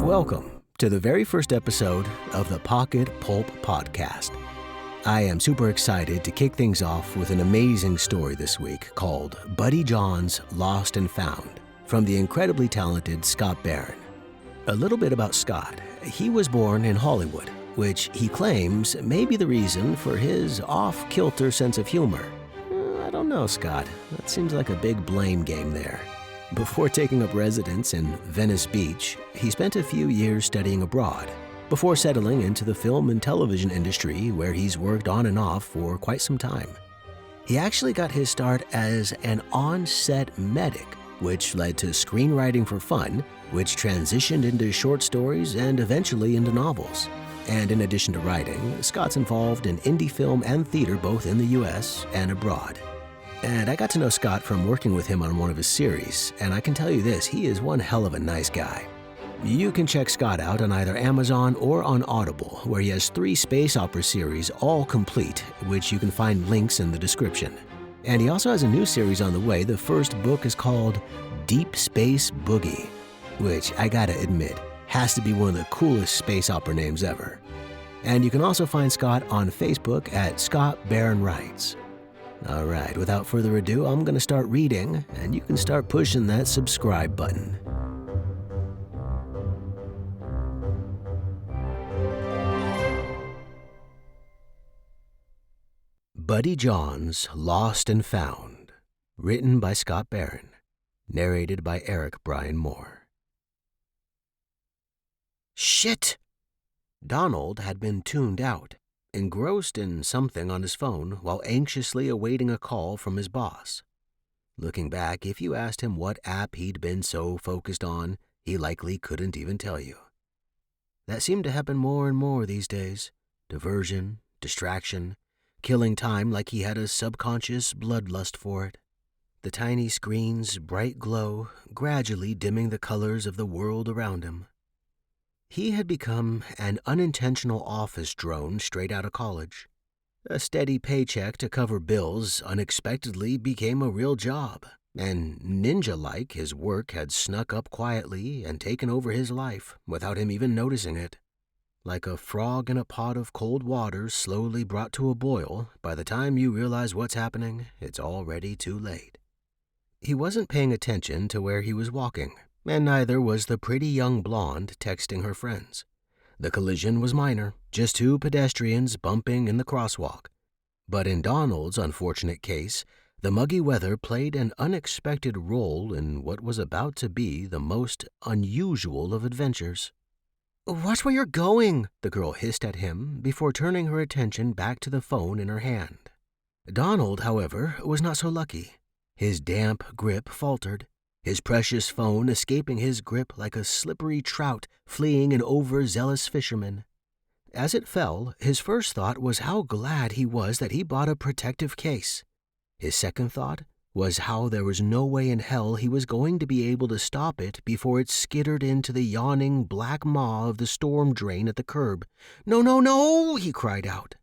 Welcome to the very first episode of the Pocket Pulp podcast. I am super excited to kick things off with an amazing story this week called Buddy John's Lost and Found from the incredibly talented Scott Barron. A little bit about Scott. He was born in Hollywood, which he claims may be the reason for his off-kilter sense of humor. I don't know, Scott. That seems like a big blame game there. Before taking up residence in Venice Beach, he spent a few years studying abroad before settling into the film and television industry where he's worked on and off for quite some time. He actually got his start as an on-set medic, which led to screenwriting for fun, which transitioned into short stories and eventually into novels. And in addition to writing, Scott's involved in indie film and theater both in the US and abroad. And I got to know Scott from working with him on one of his series, and I can tell you this, he is one hell of a nice guy. You can check Scott out on either Amazon or on Audible, where he has 3 space opera series all complete, which you can find links in the description. And he also has a new series on the way. The first book is called Deep Space Boogie, which I gotta admit, has to be one of the coolest space opera names ever. And you can also find Scott on Facebook at Scott Barron Writes. All right, without further ado, I'm going to start reading, and you can start pushing that subscribe button. Buddy John's Lost and Found, written by Scott Barron, narrated by Eric Brian Moore. Shit! Donald had been tuned out, engrossed in something on his phone while anxiously awaiting a call from his boss. Looking back, if you asked him what app he'd been so focused on, he likely couldn't even tell you. That seemed to happen more and more these days. Diversion, distraction, killing time like he had a subconscious bloodlust for it. The tiny screen's bright glow gradually dimming the colors of the world around him. He had become an unintentional office drone straight out of college. A steady paycheck to cover bills unexpectedly became a real job, and ninja-like his work had snuck up quietly and taken over his life without him even noticing it. Like a frog in a pot of cold water slowly brought to a boil, by the time you realize what's happening, it's already too late. He wasn't paying attention to where he was walking, and neither was the pretty young blonde texting her friends. The collision was minor, just 2 pedestrians bumping in the crosswalk. But in Donald's unfortunate case, the muggy weather played an unexpected role in what was about to be the most unusual of adventures. "Watch where you're going," the girl hissed at him before turning her attention back to the phone in her hand. Donald, however, was not so lucky. His damp grip faltered, his precious phone escaping his grip like a slippery trout fleeing an overzealous fisherman. As it fell, his first thought was how glad he was that he bought a protective case. His second thought was how there was no way in hell he was going to be able to stop it before it skittered into the yawning black maw of the storm drain at the curb. "No, no, no!" he cried out.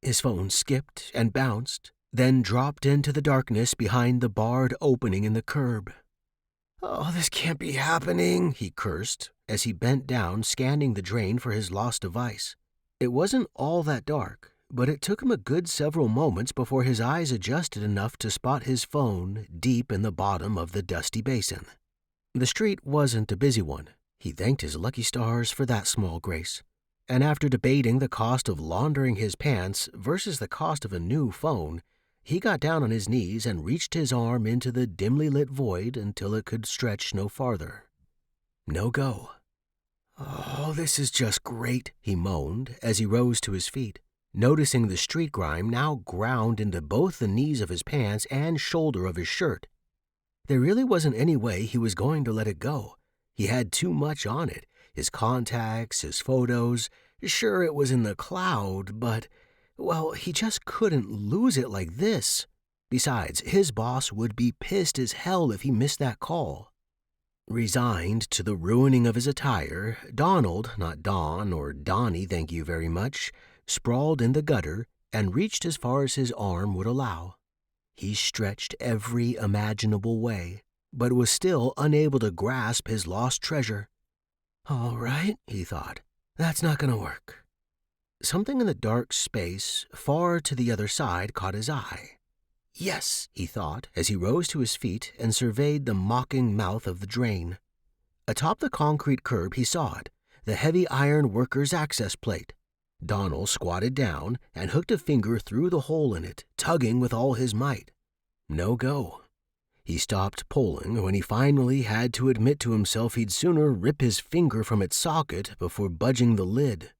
His phone skipped and bounced, then dropped into the darkness behind the barred opening in the curb. "Oh, this can't be happening," he cursed as he bent down, scanning the drain for his lost device. It wasn't all that dark, but it took him a good several moments before his eyes adjusted enough to spot his phone deep in the bottom of the dusty basin. The street wasn't a busy one. He thanked his lucky stars for that small grace. And after debating the cost of laundering his pants versus the cost of a new phone, he got down on his knees and reached his arm into the dimly lit void until it could stretch no farther. No go. "Oh, this is just great," he moaned as he rose to his feet, noticing the street grime now ground into both the knees of his pants and shoulder of his shirt. There really wasn't any way he was going to let it go. He had too much on it. His contacts, his photos. Sure, it was in the cloud, but... well, he just couldn't lose it like this. Besides, his boss would be pissed as hell if he missed that call. Resigned to the ruining of his attire, Donald, not Don or Donnie, thank you very much, sprawled in the gutter and reached as far as his arm would allow. He stretched every imaginable way, but was still unable to grasp his lost treasure. All right, he thought. That's not going to work. Something in the dark space far to the other side caught his eye. Yes, he thought, as he rose to his feet and surveyed the mocking mouth of the drain. Atop the concrete curb he saw it, the heavy iron worker's access plate. Donald squatted down and hooked a finger through the hole in it, tugging with all his might. No go. He stopped pulling when he finally had to admit to himself he'd sooner rip his finger from its socket before budging the lid.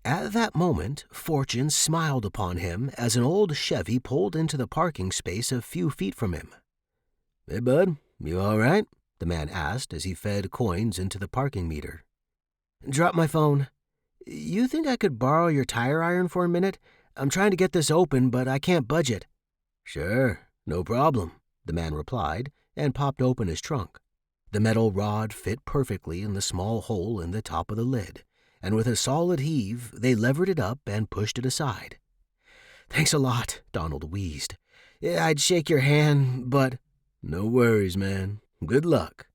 At that moment, fortune smiled upon him as an old Chevy pulled into the parking space a few feet from him. "Hey, bud, you all right?" the man asked as he fed coins into the parking meter. "Drop my phone. You think I could borrow your tire iron for a minute? I'm trying to get this open, but I can't budge it." "Sure, no problem," the man replied and popped open his trunk. The metal rod fit perfectly in the small hole in the top of the lid, and with a solid heave, they levered it up and pushed it aside. "Thanks a lot," Donald wheezed. "I'd shake your hand, but—" "No worries, man. Good luck."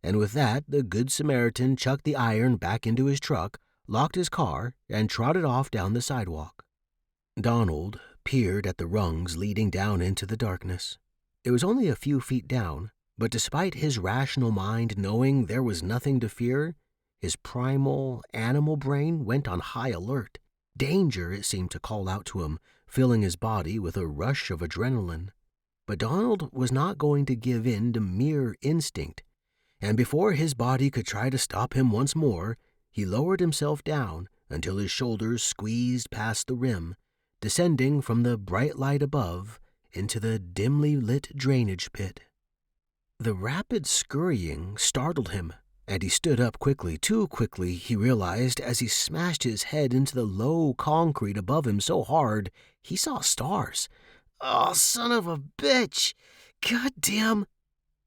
And with that, the Good Samaritan chucked the iron back into his truck, locked his car, and trotted off down the sidewalk. Donald peered at the rungs leading down into the darkness. It was only a few feet down, but despite his rational mind knowing there was nothing to fear, his primal, animal brain went on high alert. Danger, it seemed to call out to him, filling his body with a rush of adrenaline. But Donald was not going to give in to mere instinct, and before his body could try to stop him once more, he lowered himself down until his shoulders squeezed past the rim, descending from the bright light above into the dimly lit drainage pit. The rapid scurrying startled him, and he stood up quickly, too quickly, he realized, as he smashed his head into the low concrete above him so hard he saw stars. "Oh, son of a bitch! Goddamn!"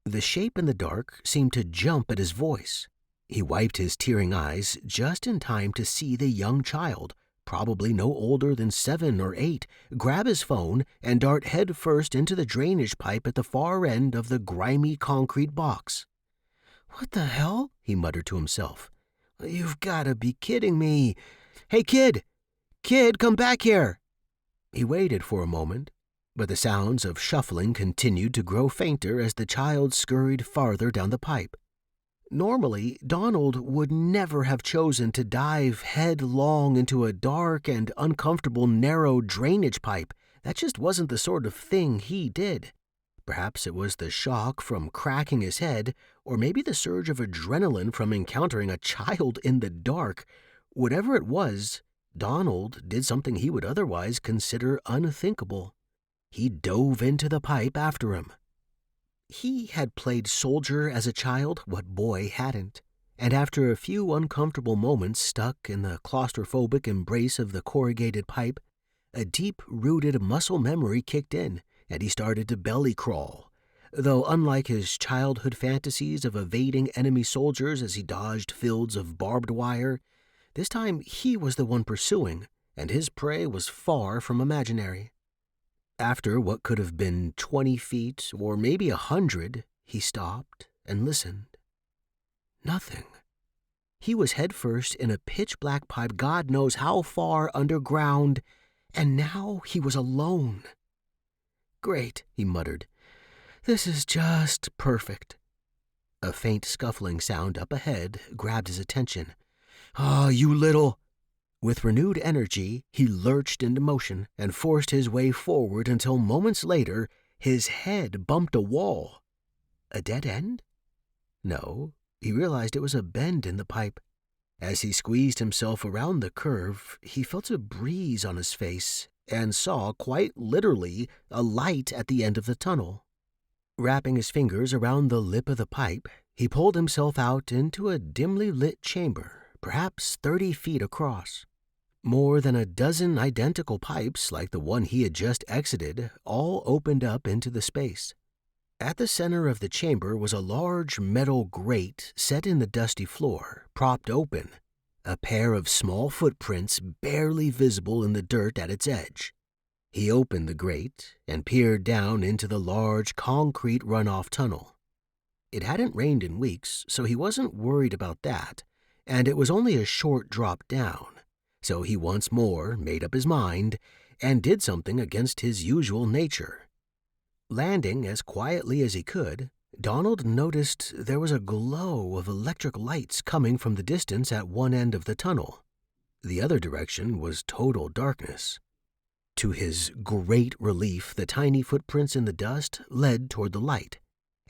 The shape in the dark seemed to jump at his voice. He wiped his tearing eyes just in time to see the young child, probably no older than 7 or 8, grab his phone and dart headfirst into the drainage pipe at the far end of the grimy concrete box. "What the hell?" he muttered to himself. "You've got to be kidding me. Hey, kid! Kid, come back here!" He waited for a moment, but the sounds of shuffling continued to grow fainter as the child scurried farther down the pipe. Normally, Donald would never have chosen to dive headlong into a dark and uncomfortable narrow drainage pipe. That just wasn't the sort of thing he did. Perhaps it was the shock from cracking his head, or maybe the surge of adrenaline from encountering a child in the dark. Whatever it was, Donald did something he would otherwise consider unthinkable. He dove into the pipe after him. He had played soldier as a child, what boy hadn't? And after a few uncomfortable moments stuck in the claustrophobic embrace of the corrugated pipe, a deep-rooted muscle memory kicked in, and he started to belly crawl. Though unlike his childhood fantasies of evading enemy soldiers as he dodged fields of barbed wire, this time he was the one pursuing, and his prey was far from imaginary. After what could have been 20 feet, or maybe 100, he stopped and listened. Nothing. He was headfirst in a pitch-black pipe God knows how far underground, and now he was alone. "Great," he muttered. "This is just perfect." A faint scuffling sound up ahead grabbed his attention. "Oh, you little—" With renewed energy, he lurched into motion and forced his way forward until moments later his head bumped a wall. A dead end? No, he realized it was a bend in the pipe. As he squeezed himself around the curve, he felt a breeze on his face and saw, quite literally, a light at the end of the tunnel. Wrapping his fingers around the lip of the pipe, he pulled himself out into a dimly lit chamber, perhaps 30 feet across. More than a dozen identical pipes like the one he had just exited all opened up into the space. At the center of the chamber was a large metal grate set in the dusty floor, propped open, a pair of small footprints barely visible in the dirt at its edge. He opened the grate and peered down into the large concrete runoff tunnel. It hadn't rained in weeks, so he wasn't worried about that, and it was only a short drop down, so he once more made up his mind and did something against his usual nature. Landing as quietly as he could, Donald noticed there was a glow of electric lights coming from the distance at one end of the tunnel. The other direction was total darkness. To his great relief, the tiny footprints in the dust led toward the light,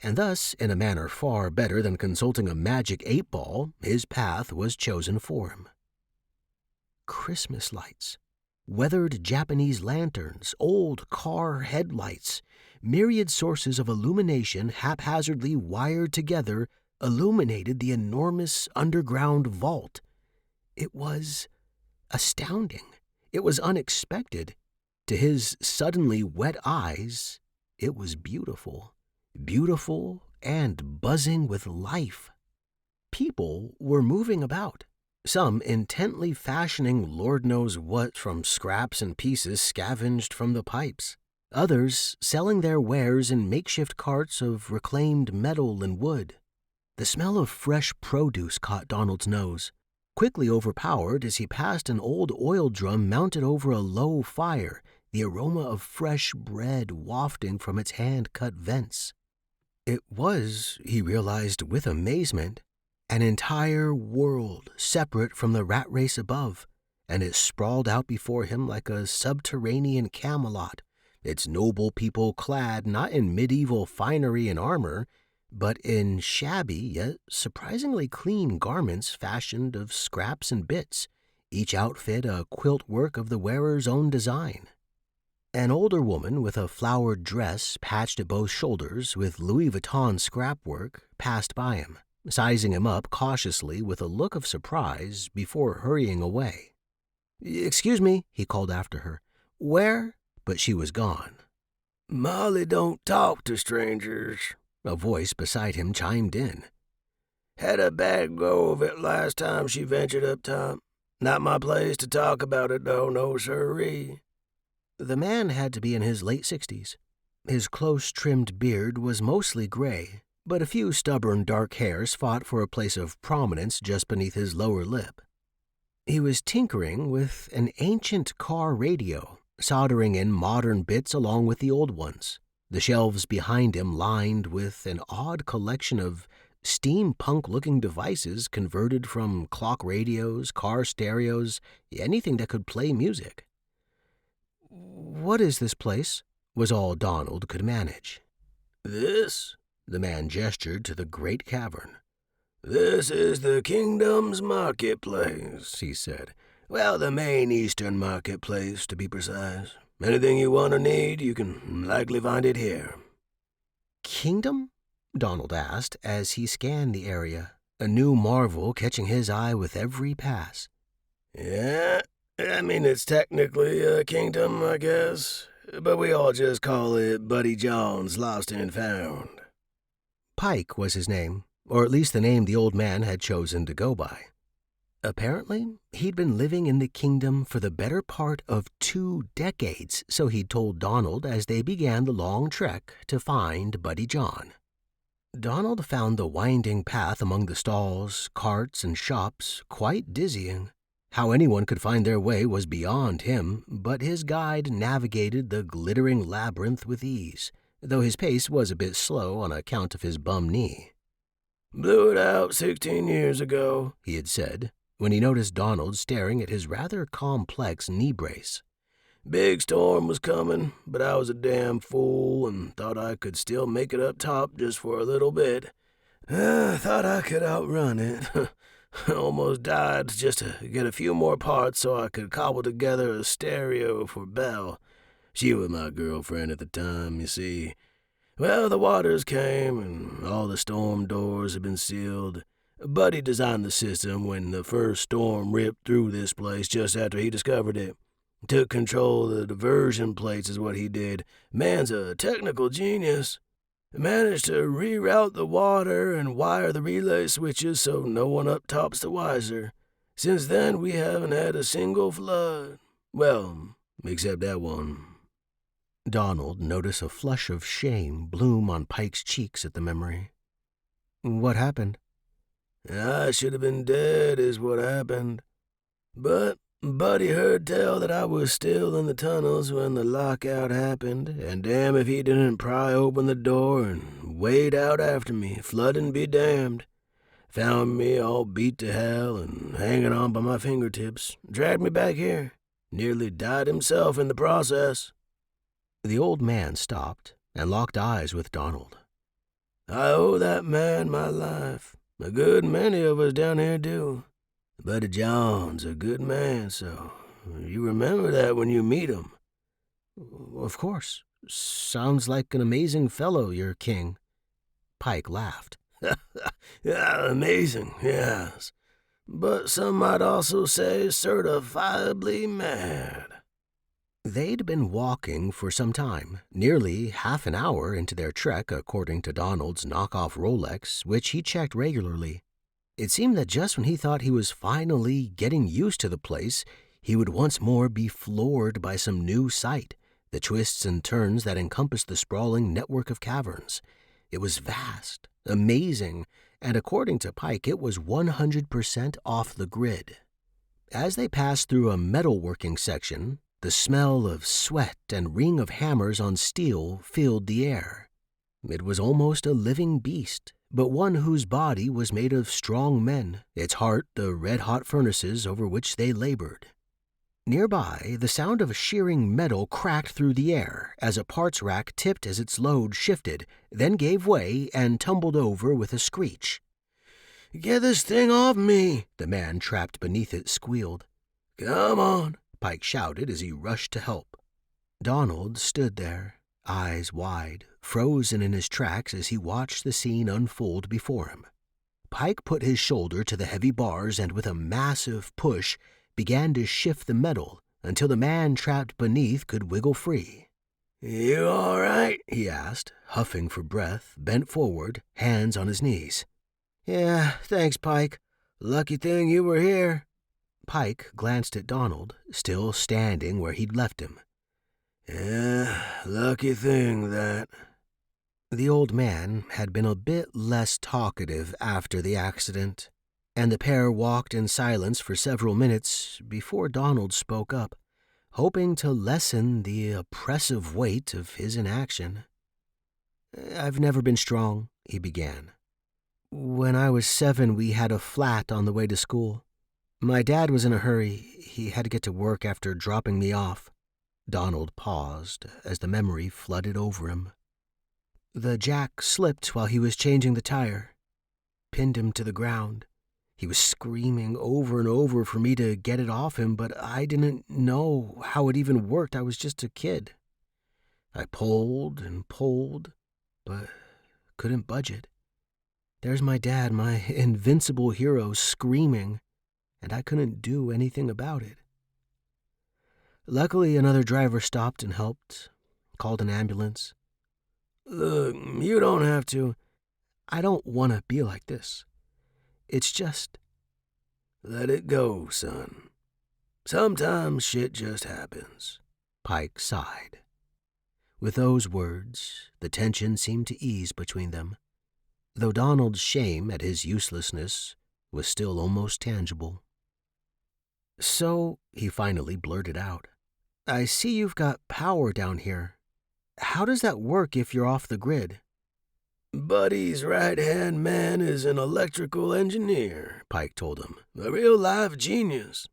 and thus, in a manner far better than consulting a magic 8-ball, his path was chosen for him. Christmas lights, weathered Japanese lanterns, old car headlights, myriad sources of illumination haphazardly wired together illuminated the enormous underground vault. It was astounding. It was unexpected. To his suddenly wet eyes, it was beautiful. Beautiful and buzzing with life. People were moving about, some intently fashioning Lord knows what from scraps and pieces scavenged from the pipes, others selling their wares in makeshift carts of reclaimed metal and wood. The smell of fresh produce caught Donald's nose, quickly overpowered as he passed an old oil drum mounted over a low fire, the aroma of fresh bread wafting from its hand-cut vents. It was, he realized with amazement, an entire world separate from the rat race above, and it sprawled out before him like a subterranean Camelot, its noble people clad not in medieval finery and armor, but in shabby yet surprisingly clean garments fashioned of scraps and bits, each outfit a quilt work of the wearer's own design. An older woman with a flowered dress patched at both shoulders with Louis Vuitton scrapwork passed by him, sizing him up cautiously with a look of surprise before hurrying away. "Excuse me," he called after her. "Where?" But she was gone. "Molly don't talk to strangers," a voice beside him chimed in. "Had a bad go of it last time she ventured up top. Not my place to talk about it, though, no sirree." The man had to be in his late 60s. His close-trimmed beard was mostly gray, but a few stubborn dark hairs fought for a place of prominence just beneath his lower lip. He was tinkering with an ancient car radio, soldering in modern bits along with the old ones, the shelves behind him lined with an odd collection of steampunk-looking devices converted from clock radios, car stereos, anything that could play music. "What is this place?" was all Donald could manage. "This?" The man gestured to the great cavern. "This is the kingdom's marketplace," he said. "Well, the main eastern marketplace, to be precise. Anything you want or need, you can likely find it here." "Kingdom?" Donald asked as he scanned the area, a new marvel catching his eye with every pass. "Yeah, I mean, it's technically a kingdom, I guess, but we all just call it Buddy John's Lost and Found." Pike was his name, or at least the name the old man had chosen to go by. Apparently, he'd been living in the kingdom for the better part of 2 decades, so he'd told Donald as they began the long trek to find Buddy John. Donald found the winding path among the stalls, carts, and shops quite dizzying. How anyone could find their way was beyond him, but his guide navigated the glittering labyrinth with ease, though his pace was a bit slow on account of his bum knee. "Blew it out 16 years ago," he had said, when he noticed Donald staring at his rather complex knee brace. "Big storm was coming, but I was a damn fool and thought I could still make it up top just for a little bit. Thought I could outrun it. Almost died just to get a few more parts so I could cobble together a stereo for Belle. She was my girlfriend at the time, you see. Well, the waters came, and all the storm doors had been sealed. Buddy designed the system when the first storm ripped through this place just after he discovered it. Took control of the diversion plates is what he did. Man's a technical genius. Managed to reroute the water and wire the relay switches so no one up top's the wiser. Since then, we haven't had a single flood. Well, except that one." Donald noticed a flush of shame bloom on Pike's cheeks at the memory. "What happened?" I should have been dead is what happened. But Buddy heard tell that I was still in the tunnels when the lockout happened, and damn if he didn't pry open the door and wade out after me, flooding be damned. Found me all beat to hell and hanging on by my fingertips, dragged me back here. Nearly died himself in the process." The old man stopped and locked eyes with Donald. "I owe that man my life. A good many of us down here do. Buddy John's a good man, so you remember that when you meet him." "Of course. Sounds like an amazing fellow, your king." Pike laughed. "Yeah, amazing, yes. But some might also say certifiably mad." They'd been walking for some time, nearly half an hour into their trek according to Donald's knockoff Rolex, which he checked regularly. It seemed that just when he thought he was finally getting used to the place, he would once more be floored by some new sight, the twists and turns that encompassed the sprawling network of caverns. It was vast, amazing, and according to Pike, it was 100% off the grid. As they passed through a metalworking section, the smell of sweat and ring of hammers on steel filled the air. It was almost a living beast, but one whose body was made of strong men, its heart the red-hot furnaces over which they labored. Nearby, the sound of shearing metal cracked through the air as a parts rack tipped as its load shifted, then gave way and tumbled over with a screech. "Get this thing off me," the man trapped beneath it squealed. "Come on," Pike shouted as he rushed to help. Donald stood there, eyes wide, frozen in his tracks as he watched the scene unfold before him. Pike put his shoulder to the heavy bars and with a massive push began to shift the metal until the man trapped beneath could wiggle free. "You all right?" he asked, huffing for breath, bent forward, hands on his knees. "Yeah, thanks, Pike. Lucky thing you were here." Pike glanced at Donald, still standing where he'd left him. "Yeah, lucky thing, that." The old man had been a bit less talkative after the accident, and the pair walked in silence for several minutes before Donald spoke up, hoping to lessen the oppressive weight of his inaction. "I've never been strong," he began. "When I was 7, we had a flat on the way to school. My dad was in a hurry. He had to get to work after dropping me off." Donald paused as the memory flooded over him. "The jack slipped while he was changing the tire. Pinned him to the ground. He was screaming over and over for me to get it off him, but I didn't know how it even worked. I was just a kid. I pulled and pulled, but couldn't budge it. There's my dad, my invincible hero, screaming, and I couldn't do anything about it. Luckily, another driver stopped and helped, called an ambulance. Look, you don't have to. I don't want to be like this. It's just... Let it go, son. Sometimes shit just happens." Pike sighed. With those words, the tension seemed to ease between them, though Donald's shame at his uselessness was still almost tangible. "So," he finally blurted out, "I see you've got power down here. How does that work if you're off the grid?" "Buddy's right-hand man is an electrical engineer," Pike told him. "A real-life genius."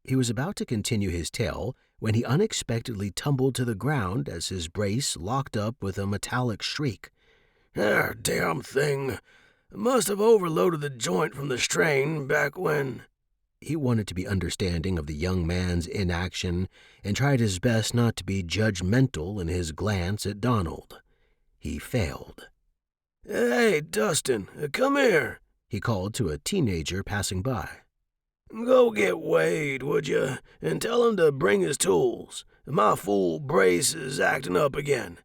He was about to continue his tale when he unexpectedly tumbled to the ground as his brace locked up with a metallic shriek. Damn thing. Must have overloaded the joint from the strain back when..." He wanted to be understanding of the young man's inaction and tried his best not to be judgmental in his glance at Donald. He failed. "Hey, Dustin, come here," he called to a teenager passing by. "Go get Wade, would you, and tell him to bring his tools. My fool brace is acting up again."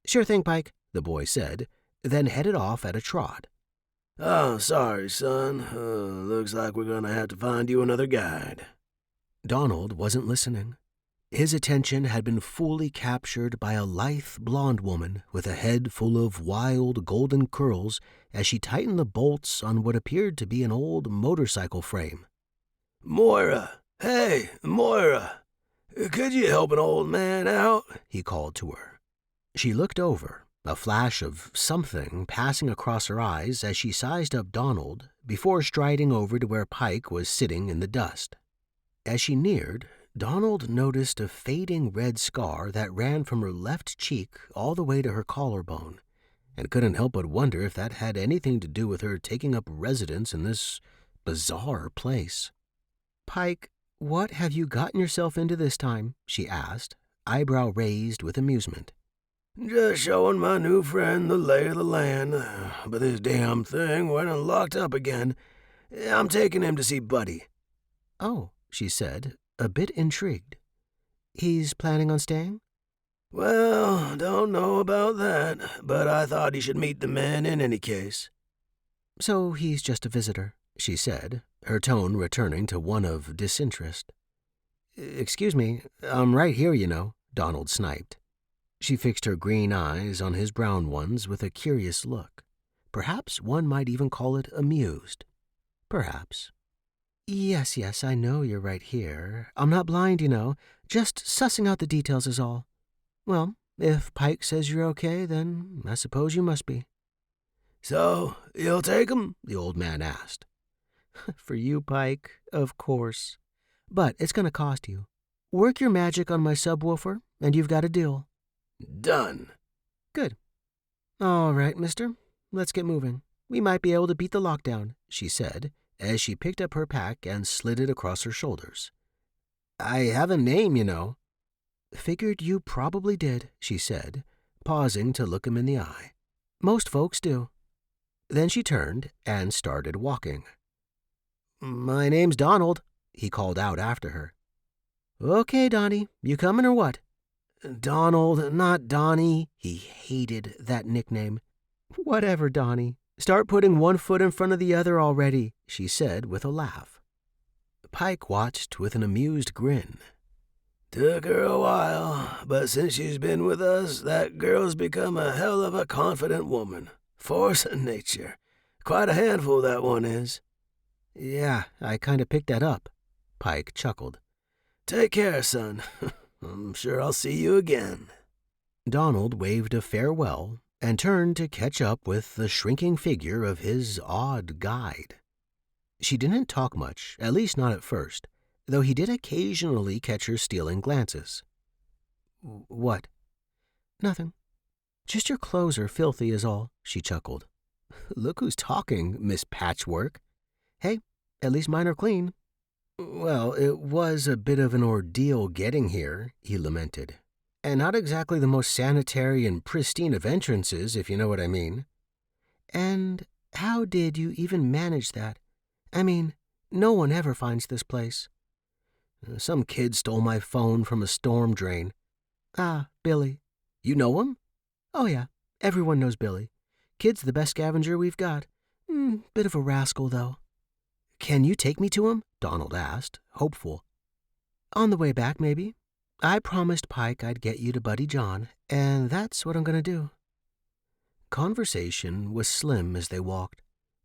"Sure thing, Pike," the boy said, then headed off at a trot. "Oh, sorry, son. Looks like we're gonna have to find you another guide." Donald wasn't listening. His attention had been fully captured by a lithe blonde woman with a head full of wild golden curls as she tightened the bolts on what appeared to be an old motorcycle frame. "Moira! Hey, Moira! Could you help an old man out?" he called to her. She looked over, a flash of something passing across her eyes as she sized up Donald before striding over to where Pike was sitting in the dust. As she neared, Donald noticed a fading red scar that ran from her left cheek all the way to her collarbone, and couldn't help but wonder if that had anything to do with her taking up residence in this bizarre place. "Pike, what have you gotten yourself into this time?" she asked, eyebrow raised with amusement. "Just showing my new friend the lay of the land, but this damn thing went and locked up again. I'm taking him to see Buddy." "Oh," she said, a bit intrigued. "He's planning on staying?" "Well, don't know about that, but I thought he should meet the men in any case." "So he's just a visitor," she said, her tone returning to one of disinterest. "Excuse me, I'm right here, you know," Donald sniped. She fixed her green eyes on his brown ones with a curious look. Perhaps one might even call it amused. Perhaps. Yes, I know you're right here. I'm not blind, you know. Just sussing out the details is all. Well, if Pike says you're okay, then I suppose you must be." "So, you'll take him?" the old man asked. "For you, Pike, of course. But it's going to cost you. Work your magic on my subwoofer, and you've got a deal." "Done." "Good. All right, mister. Let's get moving. We might be able to beat the lockdown," she said, as she picked up her pack and slid it across her shoulders. "I have a name, you know." "Figured you probably did," she said, pausing to look him in the eye. "Most folks do." Then she turned and started walking. "My name's Donald," he called out after her. "Okay, Donnie, you coming or what?" "Donald, not Donnie." He hated that nickname. "Whatever, Donnie. Start putting one foot in front of the other already," she said with a laugh. Pike watched with an amused grin. "Took her a while, but since she's been with us, that girl's become a hell of a confident woman. Force of nature. Quite a handful, that one is." "Yeah, I kind of picked that up," Pike chuckled. "Take care, son. I'm sure I'll see you again." Donald waved a farewell and turned to catch up with the shrinking figure of his odd guide. She didn't talk much, at least not at first, though he did occasionally catch her stealing glances. "What?" "Nothing. Just your clothes are filthy is all," she chuckled. "Look who's talking, Miss Patchwork. Hey, at least mine are clean." "Well, it was a bit of an ordeal getting here," he lamented. "And not exactly the most sanitary and pristine of entrances, if you know what I mean." "And how did you even manage that? I mean, no one ever finds this place." "Some kid stole my phone from a storm drain." "Ah, Billy. You know him?" "Oh, yeah. Everyone knows Billy. Kid's the best scavenger we've got. Bit of a rascal, though." "Can you take me to him?" Donald asked, hopeful. "On the way back, maybe. I promised Pike I'd get you to Buddy John, and that's what I'm going to do." Conversation was slim as they walked.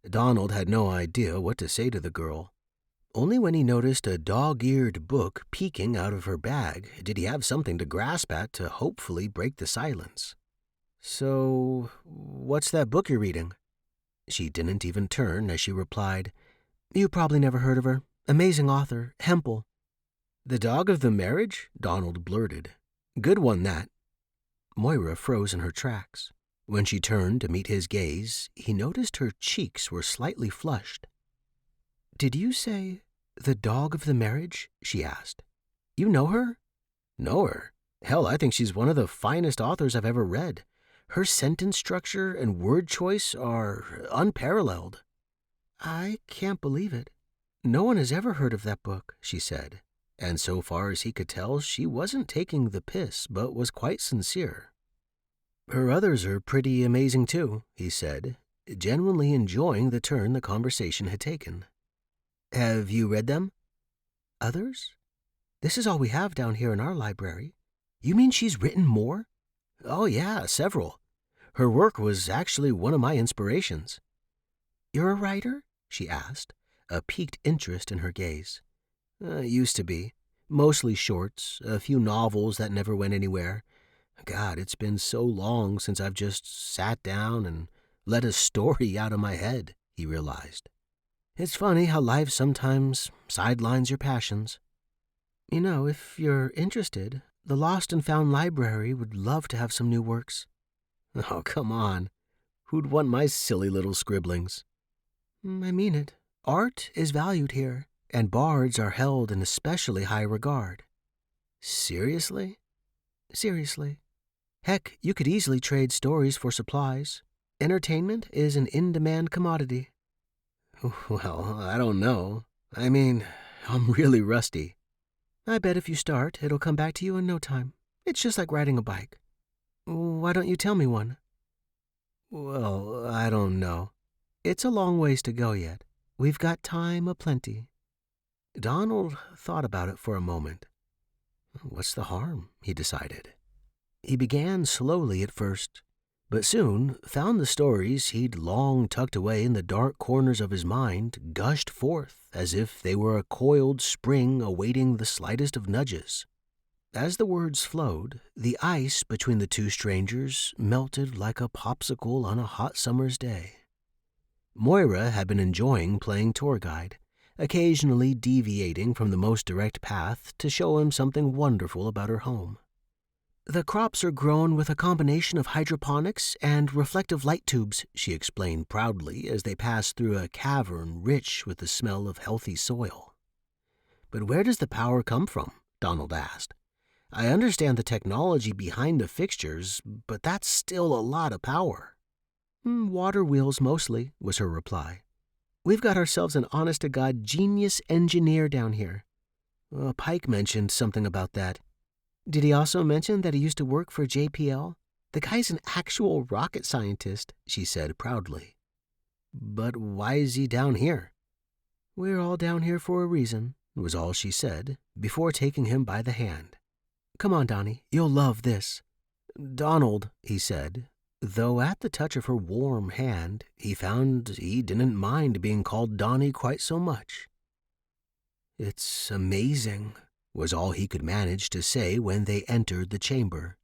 Donald had no idea what to say to the girl. Only when he noticed a dog-eared book peeking out of her bag did he have something to grasp at to hopefully break the silence. "So, what's that book you're reading?" She didn't even turn as she replied, "You probably never heard of her. Amazing author, Hempel." "The Dog of the Marriage?" Donald blurted. "Good one, that." Moira froze in her tracks. When she turned to meet his gaze, he noticed her cheeks were slightly flushed. "Did you say The Dog of the Marriage?" she asked. "You know her?" "Know her? Hell, I think she's one of the finest authors I've ever read. Her sentence structure and word choice are unparalleled." "I can't believe it. No one has ever heard of that book," she said, and so far as he could tell, she wasn't taking the piss, but was quite sincere. "Her others are pretty amazing too," he said, genuinely enjoying the turn the conversation had taken. "Have you read them?" "Others? This is all we have down here in our library. You mean she's written more?" "Oh yeah, several. Her work was actually one of my inspirations." You're a writer? She asked, a piqued interest in her gaze. Used to be. Mostly shorts, a few novels that never went anywhere. God, it's been so long since I've just sat down and let a story out of my head, he realized. It's funny how life sometimes sidelines your passions. You know, if you're interested, the Lost and Found Library would love to have some new works. Oh, come on. Who'd want my silly little scribblings? I mean it. Art is valued here, and bards are held in especially high regard. Seriously? Seriously. Heck, you could easily trade stories for supplies. Entertainment is an in-demand commodity. Well, I don't know. I mean, I'm really rusty. I bet if you start, it'll come back to you in no time. It's just like riding a bike. Why don't you tell me one? Well, I don't know. It's a long ways to go yet. We've got time aplenty. Donald thought about it for a moment. What's the harm, he decided. He began slowly at first, but soon found the stories he'd long tucked away in the dark corners of his mind gushed forth as if they were a coiled spring awaiting the slightest of nudges. As the words flowed, the ice between the two strangers melted like a popsicle on a hot summer's day. Moira had been enjoying playing tour guide, occasionally deviating from the most direct path to show him something wonderful about her home. The crops are grown with a combination of hydroponics and reflective light tubes, she explained proudly as they passed through a cavern rich with the smell of healthy soil. But where does the power come from? Donald asked. I understand the technology behind the fixtures, but that's still a lot of power. Water wheels mostly, was her reply. We've got ourselves an honest-to-God genius engineer down here. Pike mentioned something about that. Did he also mention that he used to work for JPL? The guy's an actual rocket scientist, she said proudly. But why is he down here? We're all down here for a reason, was all she said, before taking him by the hand. Come on, Donnie, you'll love this. Donald, he said, though at the touch of her warm hand, he found he didn't mind being called Donnie quite so much. It's amazing, was all he could manage to say when they entered the chamber.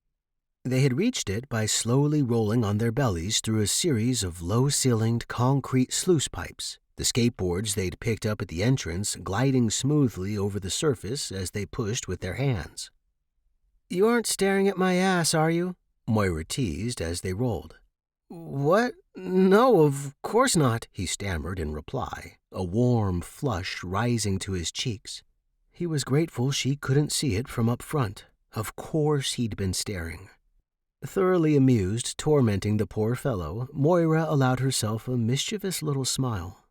They had reached it by slowly rolling on their bellies through a series of low-ceilinged concrete sluice pipes, the skateboards they'd picked up at the entrance gliding smoothly over the surface as they pushed with their hands. You aren't staring at my ass, are you? Moira teased as they rolled. What? No, of course not, he stammered in reply, a warm flush rising to his cheeks. He was grateful she couldn't see it from up front. Of course he'd been staring. Thoroughly amused, tormenting the poor fellow, Moira allowed herself a mischievous little smile.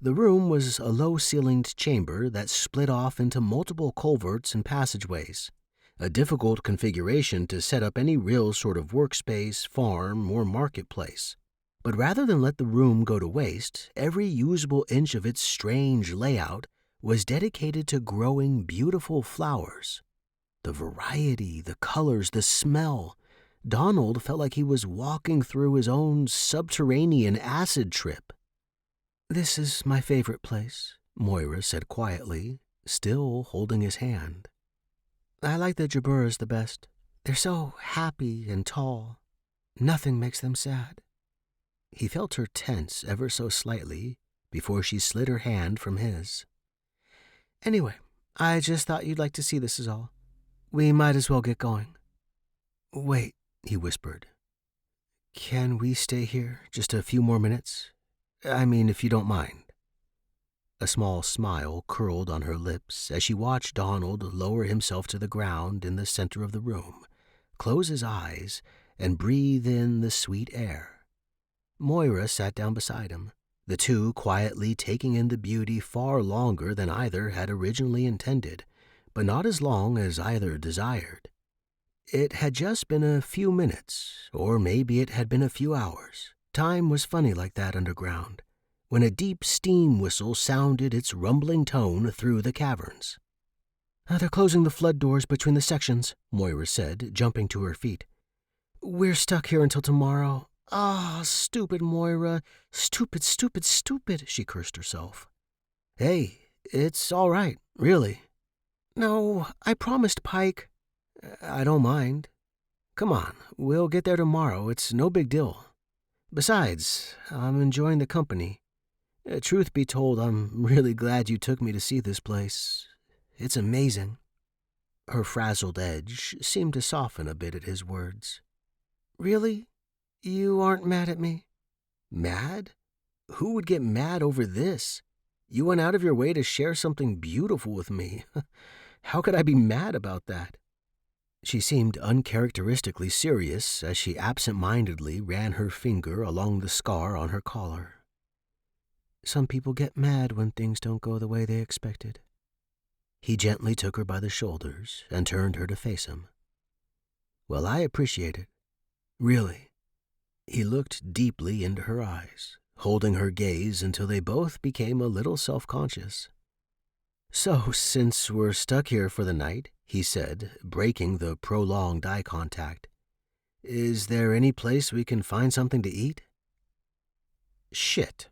The room was a low-ceilinged chamber that split off into multiple culverts and passageways, a difficult configuration to set up any real sort of workspace, farm, or marketplace. But rather than let the room go to waste, every usable inch of its strange layout was dedicated to growing beautiful flowers. The variety, the colors, the smell. Donald felt like he was walking through his own subterranean acid trip. This is my favorite place, Moira said quietly, still holding his hand. I like the Jaburas the best. They're so happy and tall. Nothing makes them sad. He felt her tense ever so slightly before she slid her hand from his. Anyway, I just thought you'd like to see this is all. We might as well get going. Wait, he whispered. Can we stay here just a few more minutes? I mean, if you don't mind. A small smile curled on her lips as she watched Donald lower himself to the ground in the center of the room, close his eyes, and breathe in the sweet air. Moira sat down beside him, the two quietly taking in the beauty far longer than either had originally intended, but not as long as either desired. It had just been a few minutes, or maybe it had been a few hours. Time was funny like that underground, when a deep steam whistle sounded its rumbling tone through the caverns. They're closing the flood doors between the sections, Moira said, jumping to her feet. We're stuck here until tomorrow. Ah, stupid Moira. Stupid, stupid, stupid, she cursed herself. Hey, it's all right, really. No, I promised Pike. I don't mind. Come on, we'll get there tomorrow. It's no big deal. Besides, I'm enjoying the company. Truth be told, I'm really glad you took me to see this place. It's amazing. Her frazzled edge seemed to soften a bit at his words. Really? You aren't mad at me? Mad? Who would get mad over this? You went out of your way to share something beautiful with me. How could I be mad about that? She seemed uncharacteristically serious as she absent-mindedly ran her finger along the scar on her collar. Some people get mad when things don't go the way they expected. He gently took her by the shoulders and turned her to face him. Well, I appreciate it. Really. He looked deeply into her eyes, holding her gaze until they both became a little self-conscious. So, since we're stuck here for the night, he said, breaking the prolonged eye contact, is there any place we can find something to eat? Shit.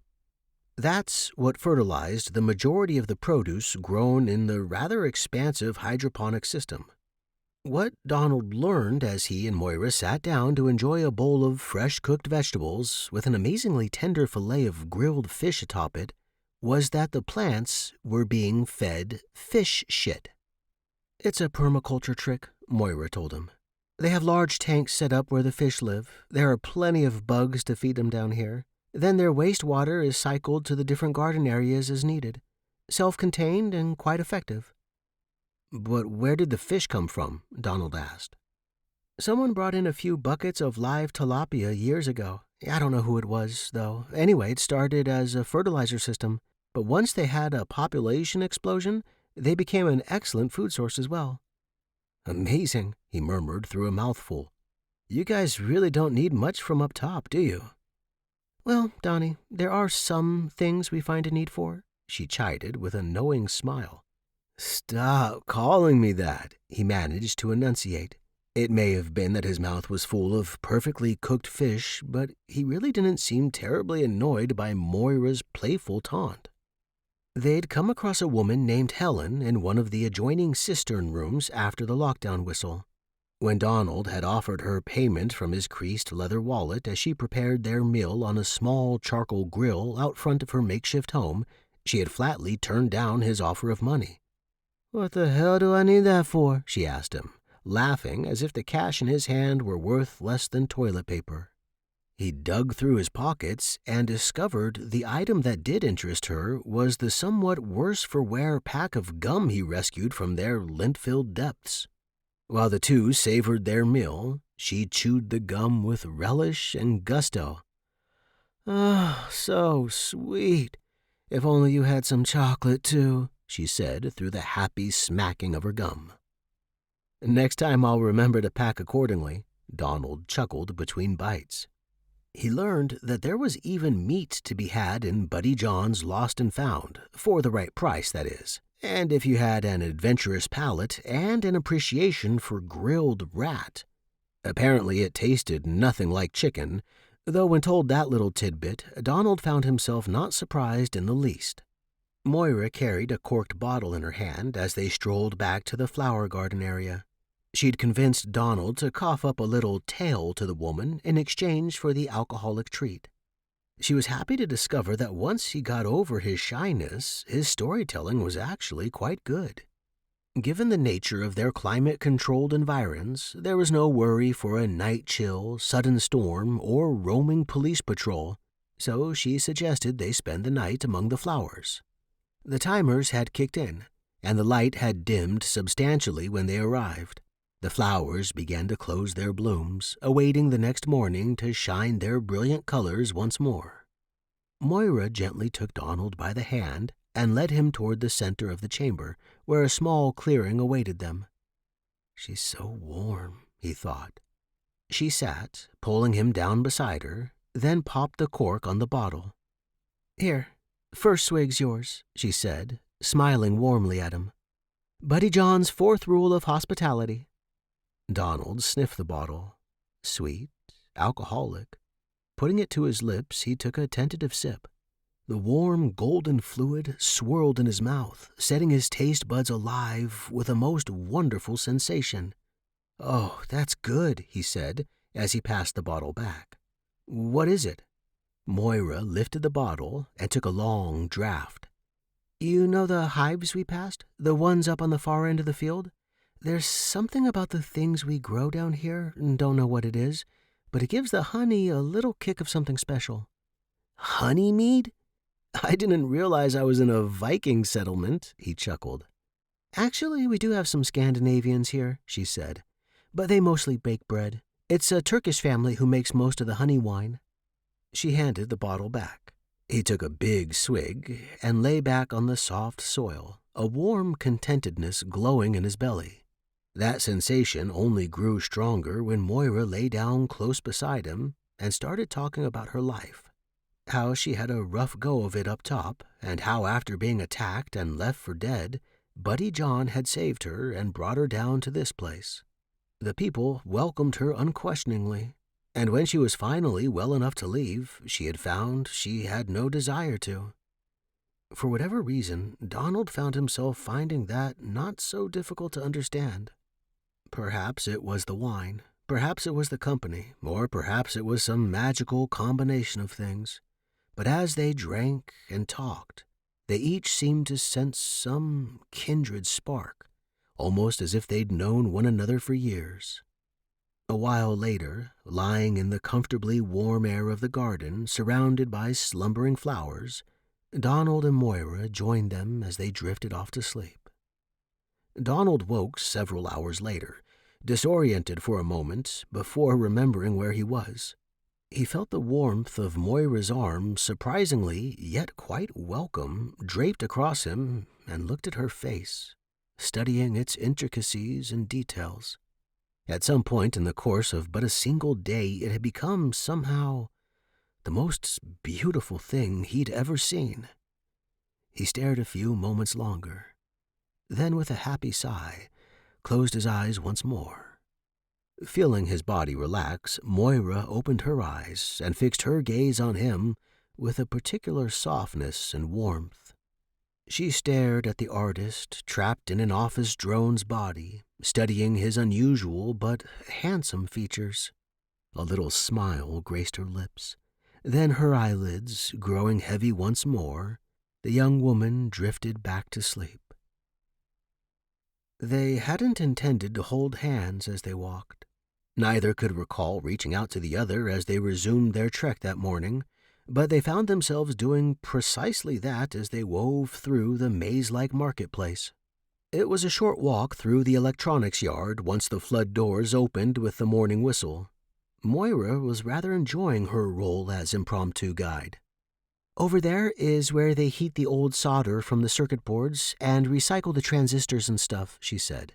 That's what fertilized the majority of the produce grown in the rather expansive hydroponic system. What Donald learned as he and Moira sat down to enjoy a bowl of fresh-cooked vegetables with an amazingly tender fillet of grilled fish atop it was that the plants were being fed fish shit. It's a permaculture trick, Moira told him. They have large tanks set up where the fish live. There are plenty of bugs to feed them down here. Then their wastewater is cycled to the different garden areas as needed. Self-contained and quite effective. But where did the fish come from? Donald asked. Someone brought in a few buckets of live tilapia years ago. I don't know who it was, though. Anyway, it started as a fertilizer system. But once they had a population explosion, they became an excellent food source as well. Amazing, he murmured through a mouthful. You guys really don't need much from up top, do you? Well, Donnie, there are some things we find a need for, she chided with a knowing smile. Stop calling me that, he managed to enunciate. It may have been that his mouth was full of perfectly cooked fish, but he really didn't seem terribly annoyed by Moira's playful taunt. They'd come across a woman named Helen in one of the adjoining cistern rooms after the lockdown whistle. When Donald had offered her payment from his creased leather wallet as she prepared their meal on a small charcoal grill out front of her makeshift home, she had flatly turned down his offer of money. What the hell do I need that for? She asked him, laughing as if the cash in his hand were worth less than toilet paper. He dug through his pockets and discovered the item that did interest her was the somewhat worse-for-wear pack of gum he rescued from their lint-filled depths. While the two savored their meal, she chewed the gum with relish and gusto. Oh, so sweet. If only you had some chocolate, too, she said through the happy smacking of her gum. Next time I'll remember to pack accordingly, Donald chuckled between bites. He learned that there was even meat to be had in Buddy John's Lost and Found, for the right price, that is, and if you had an adventurous palate and an appreciation for grilled rat. Apparently it tasted nothing like chicken, though when told that little tidbit, Donald found himself not surprised in the least. Moira carried a corked bottle in her hand as they strolled back to the flower garden area. She'd convinced Donald to cough up a little tail to the woman in exchange for the alcoholic treat. She was happy to discover that once he got over his shyness, his storytelling was actually quite good. Given the nature of their climate-controlled environs, there was no worry for a night chill, sudden storm, or roaming police patrol, so she suggested they spend the night among the flowers. The timers had kicked in, and the light had dimmed substantially when they arrived. The flowers began to close their blooms, awaiting the next morning to shine their brilliant colors once more. Moira gently took Donald by the hand and led him toward the center of the chamber, where a small clearing awaited them. She's so warm, he thought. She sat, pulling him down beside her, then popped the cork on the bottle. Here, first swig's yours, she said, smiling warmly at him. Buddy John's 4th rule of hospitality. Donald sniffed the bottle. Sweet, alcoholic. Putting it to his lips, he took a tentative sip. The warm, golden fluid swirled in his mouth, setting his taste buds alive with a most wonderful sensation. "Oh, that's good," he said as he passed the bottle back. "What is it?" Moira lifted the bottle and took a long draught. "You know the hives we passed? The ones up on the far end of the field? There's something about the things we grow down here, don't know what it is, but it gives the honey a little kick of something special." "Honey mead? I didn't realize I was in a Viking settlement," he chuckled. "Actually, we do have some Scandinavians here," she said, "but they mostly bake bread. It's a Turkish family who makes most of the honey wine." She handed the bottle back. He took a big swig and lay back on the soft soil, a warm contentedness glowing in his belly. That sensation only grew stronger when Moira lay down close beside him and started talking about her life. How she had a rough go of it up top, and how after being attacked and left for dead, Buddy John had saved her and brought her down to this place. The people welcomed her unquestioningly, and when she was finally well enough to leave, she had found she had no desire to. For whatever reason, Donald found himself finding that not so difficult to understand. Perhaps it was the wine, perhaps it was the company, or perhaps it was some magical combination of things. But as they drank and talked, they each seemed to sense some kindred spark, almost as if they'd known one another for years. A while later, lying in the comfortably warm air of the garden, surrounded by slumbering flowers, Donald and Moira joined them as they drifted off to sleep. Donald woke several hours later, disoriented for a moment before remembering where he was. He felt the warmth of Moira's arm, surprisingly, yet quite welcome, draped across him, and looked at her face, studying its intricacies and details. At some point in the course of but a single day, it had become, somehow, the most beautiful thing he'd ever seen. He stared a few moments longer, then with a happy sigh, closed his eyes once more. Feeling his body relax, Moira opened her eyes and fixed her gaze on him with a particular softness and warmth. She stared at the artist trapped in an office drone's body, studying his unusual but handsome features. A little smile graced her lips. Then her eyelids growing heavy once more, the young woman drifted back to sleep. They hadn't intended to hold hands as they walked. Neither could recall reaching out to the other as they resumed their trek that morning, but they found themselves doing precisely that as they wove through the maze-like marketplace. It was a short walk through the electronics yard once the flood doors opened with the morning whistle. Moira was rather enjoying her role as impromptu guide. "Over there is where they heat the old solder from the circuit boards and recycle the transistors and stuff," she said.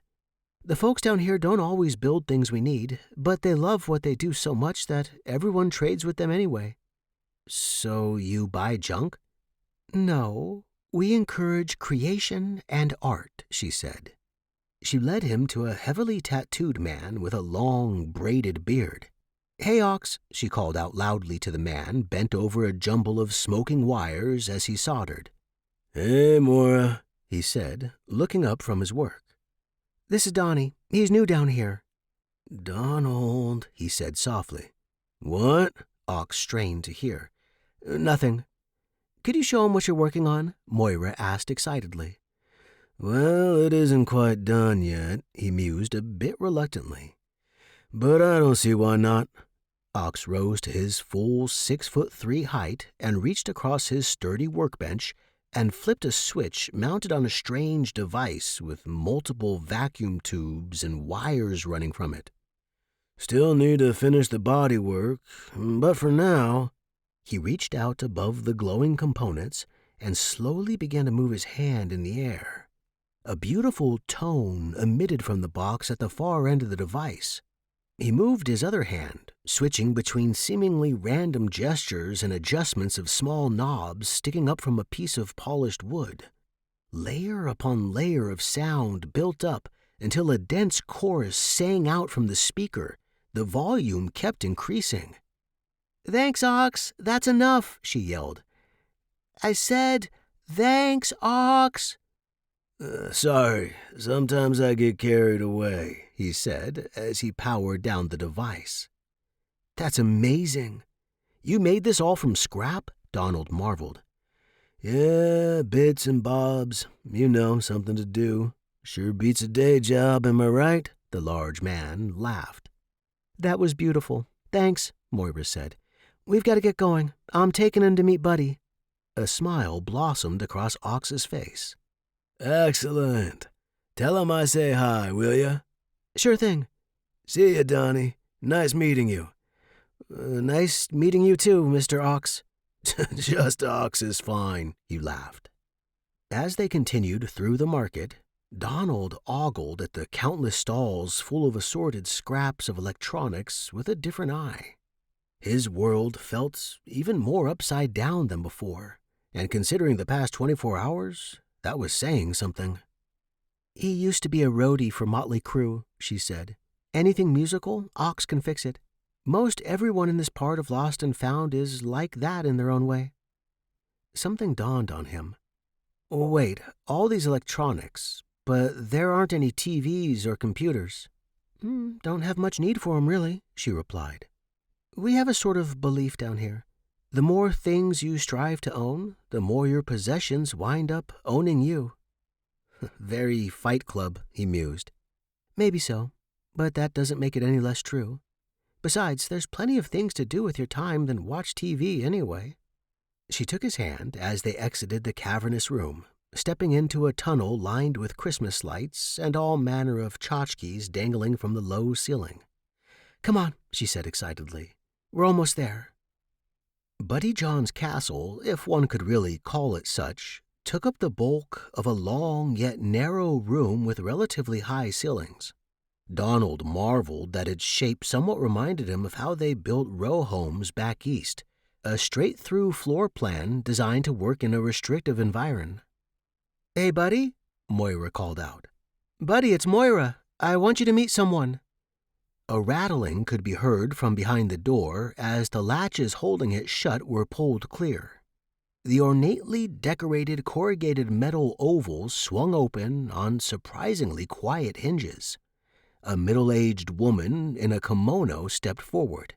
"The folks down here don't always build things we need, but they love what they do so much that everyone trades with them anyway." "So you buy junk?" "No, we encourage creation and art," she said. She led him to a heavily tattooed man with a long, braided beard. "Hey, Ox," she called out loudly to the man bent over a jumble of smoking wires as he soldered. "Hey, Moira," he said, looking up from his work. "This is Donnie. He's new down here." "Donald," he said softly. "What?" Ox strained to hear. "Nothing. Could you show him what you're working on?" Moira asked excitedly. "Well, it isn't quite done yet," he mused a bit reluctantly. "But I don't see why not." Ox rose to his full 6'3" height and reached across his sturdy workbench and flipped a switch mounted on a strange device with multiple vacuum tubes and wires running from it. "Still need to finish the body work, but for now—" He reached out above the glowing components and slowly began to move his hand in the air. A beautiful tone emitted from the box at the far end of the device. He moved his other hand, switching between seemingly random gestures and adjustments of small knobs sticking up from a piece of polished wood. Layer upon layer of sound built up until a dense chorus sang out from the speaker. The volume kept increasing. "Thanks, Ox. That's enough," she yelled. "I said, thanks, Ox." Sorry, sometimes I get carried away, he said as he powered down the device. "That's amazing. You made this all from scrap?" Donald marveled. Yeah, bits and bobs. You know, something to do. Sure beats a day job, am I right? The large man laughed. "That was beautiful. Thanks," Moira said. "We've got to get going. I'm taking him to meet Buddy." A smile blossomed across Ox's face. Excellent. Tell him I say hi, will ya? "Sure thing." See ya, Donnie. Nice meeting you. Nice meeting you too, Mr. Ox." Just Ox is fine, he laughed. As they continued through the market, Donald ogled at the countless stalls full of assorted scraps of electronics with a different eye. His world felt even more upside down than before, and considering the past 24 hours, that was saying something. "He used to be a roadie for Motley Crue," she said. "Anything musical, Ox can fix it. Most everyone in this part of Lost and Found is like that in their own way." Something dawned on him. "Wait, all these electronics, but there aren't any TVs or computers." "Don't have much need for 'em, really," she replied. "We have a sort of belief down here. The more things you strive to own, the more your possessions wind up owning you." "Very Fight Club," he mused. "Maybe so, but that doesn't make it any less true. Besides, there's plenty of things to do with your time than watch TV anyway." She took his hand as they exited the cavernous room, stepping into a tunnel lined with Christmas lights and all manner of tchotchkes dangling from the low ceiling. "Come on," she said excitedly. "We're almost there." Buddy John's castle, if one could really call it such, took up the bulk of a long yet narrow room with relatively high ceilings. Donald marveled that its shape somewhat reminded him of how they built row homes back east, a straight-through floor plan designed to work in a restrictive environment. "Hey, Buddy," Moira called out. "Buddy, it's Moira. I want you to meet someone." A rattling could be heard from behind the door as the latches holding it shut were pulled clear. The ornately decorated corrugated metal ovals swung open on surprisingly quiet hinges. A middle-aged woman in a kimono stepped forward.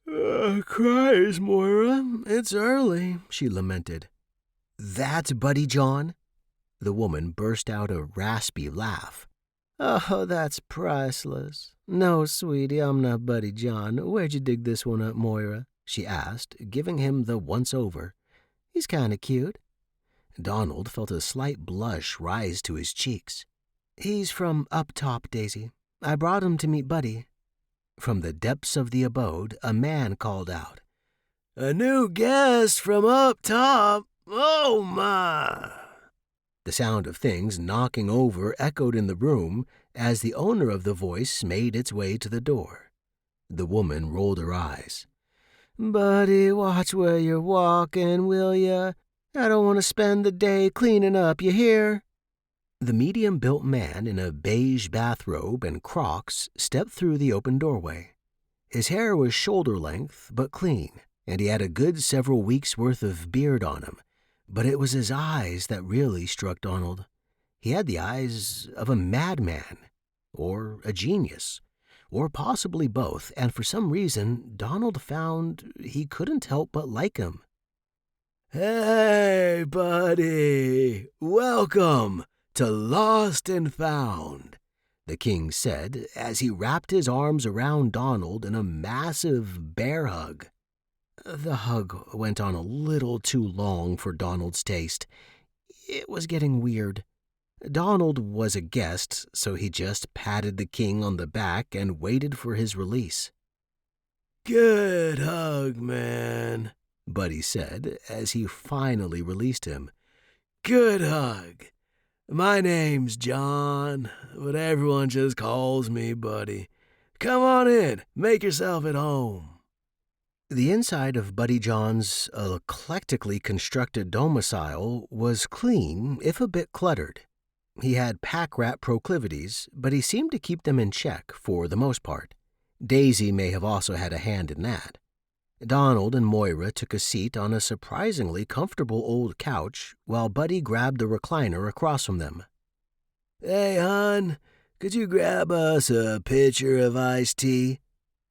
Cries, Moira. It's early, she lamented. "That's Buddy John?" The woman burst out a raspy laugh. "Oh, that's priceless. No, sweetie, I'm not Buddy John. Where'd you dig this one up, Moira?" she asked, giving him the once-over. "He's kind of cute." Donald felt a slight blush rise to his cheeks. "He's from up top, Daisy. I brought him to meet Buddy." From the depths of the abode, a man called out, "A new guest from up top? Oh, my!" The sound of things knocking over echoed in the room as the owner of the voice made its way to the door. The woman rolled her eyes. "Buddy, watch where you're walking, will ya? I don't want to spend the day cleaning up, you hear?" The medium-built man in a beige bathrobe and Crocs stepped through the open doorway. His hair was shoulder-length but clean, and he had a good several weeks' worth of beard on him, but it was his eyes that really struck Donald. He had the eyes of a madman, or a genius, or possibly both, and for some reason Donald found he couldn't help but like him. "Hey, buddy! Welcome to Lost and Found," the king said as he wrapped his arms around Donald in a massive bear hug. The hug went on a little too long for Donald's taste. It was getting weird. Donald was a guest, so he just patted the king on the back and waited for his release. "Good hug, man," Buddy said as he finally released him. "Good hug. My name's John, but everyone just calls me Buddy. Come on in, make yourself at home." The inside of Buddy John's eclectically constructed domicile was clean, if a bit cluttered. He had pack-rat proclivities, but he seemed to keep them in check for the most part. Daisy may have also had a hand in that. Donald and Moira took a seat on a surprisingly comfortable old couch while Buddy grabbed the recliner across from them. "Hey, hon, could you grab us a pitcher of iced tea?"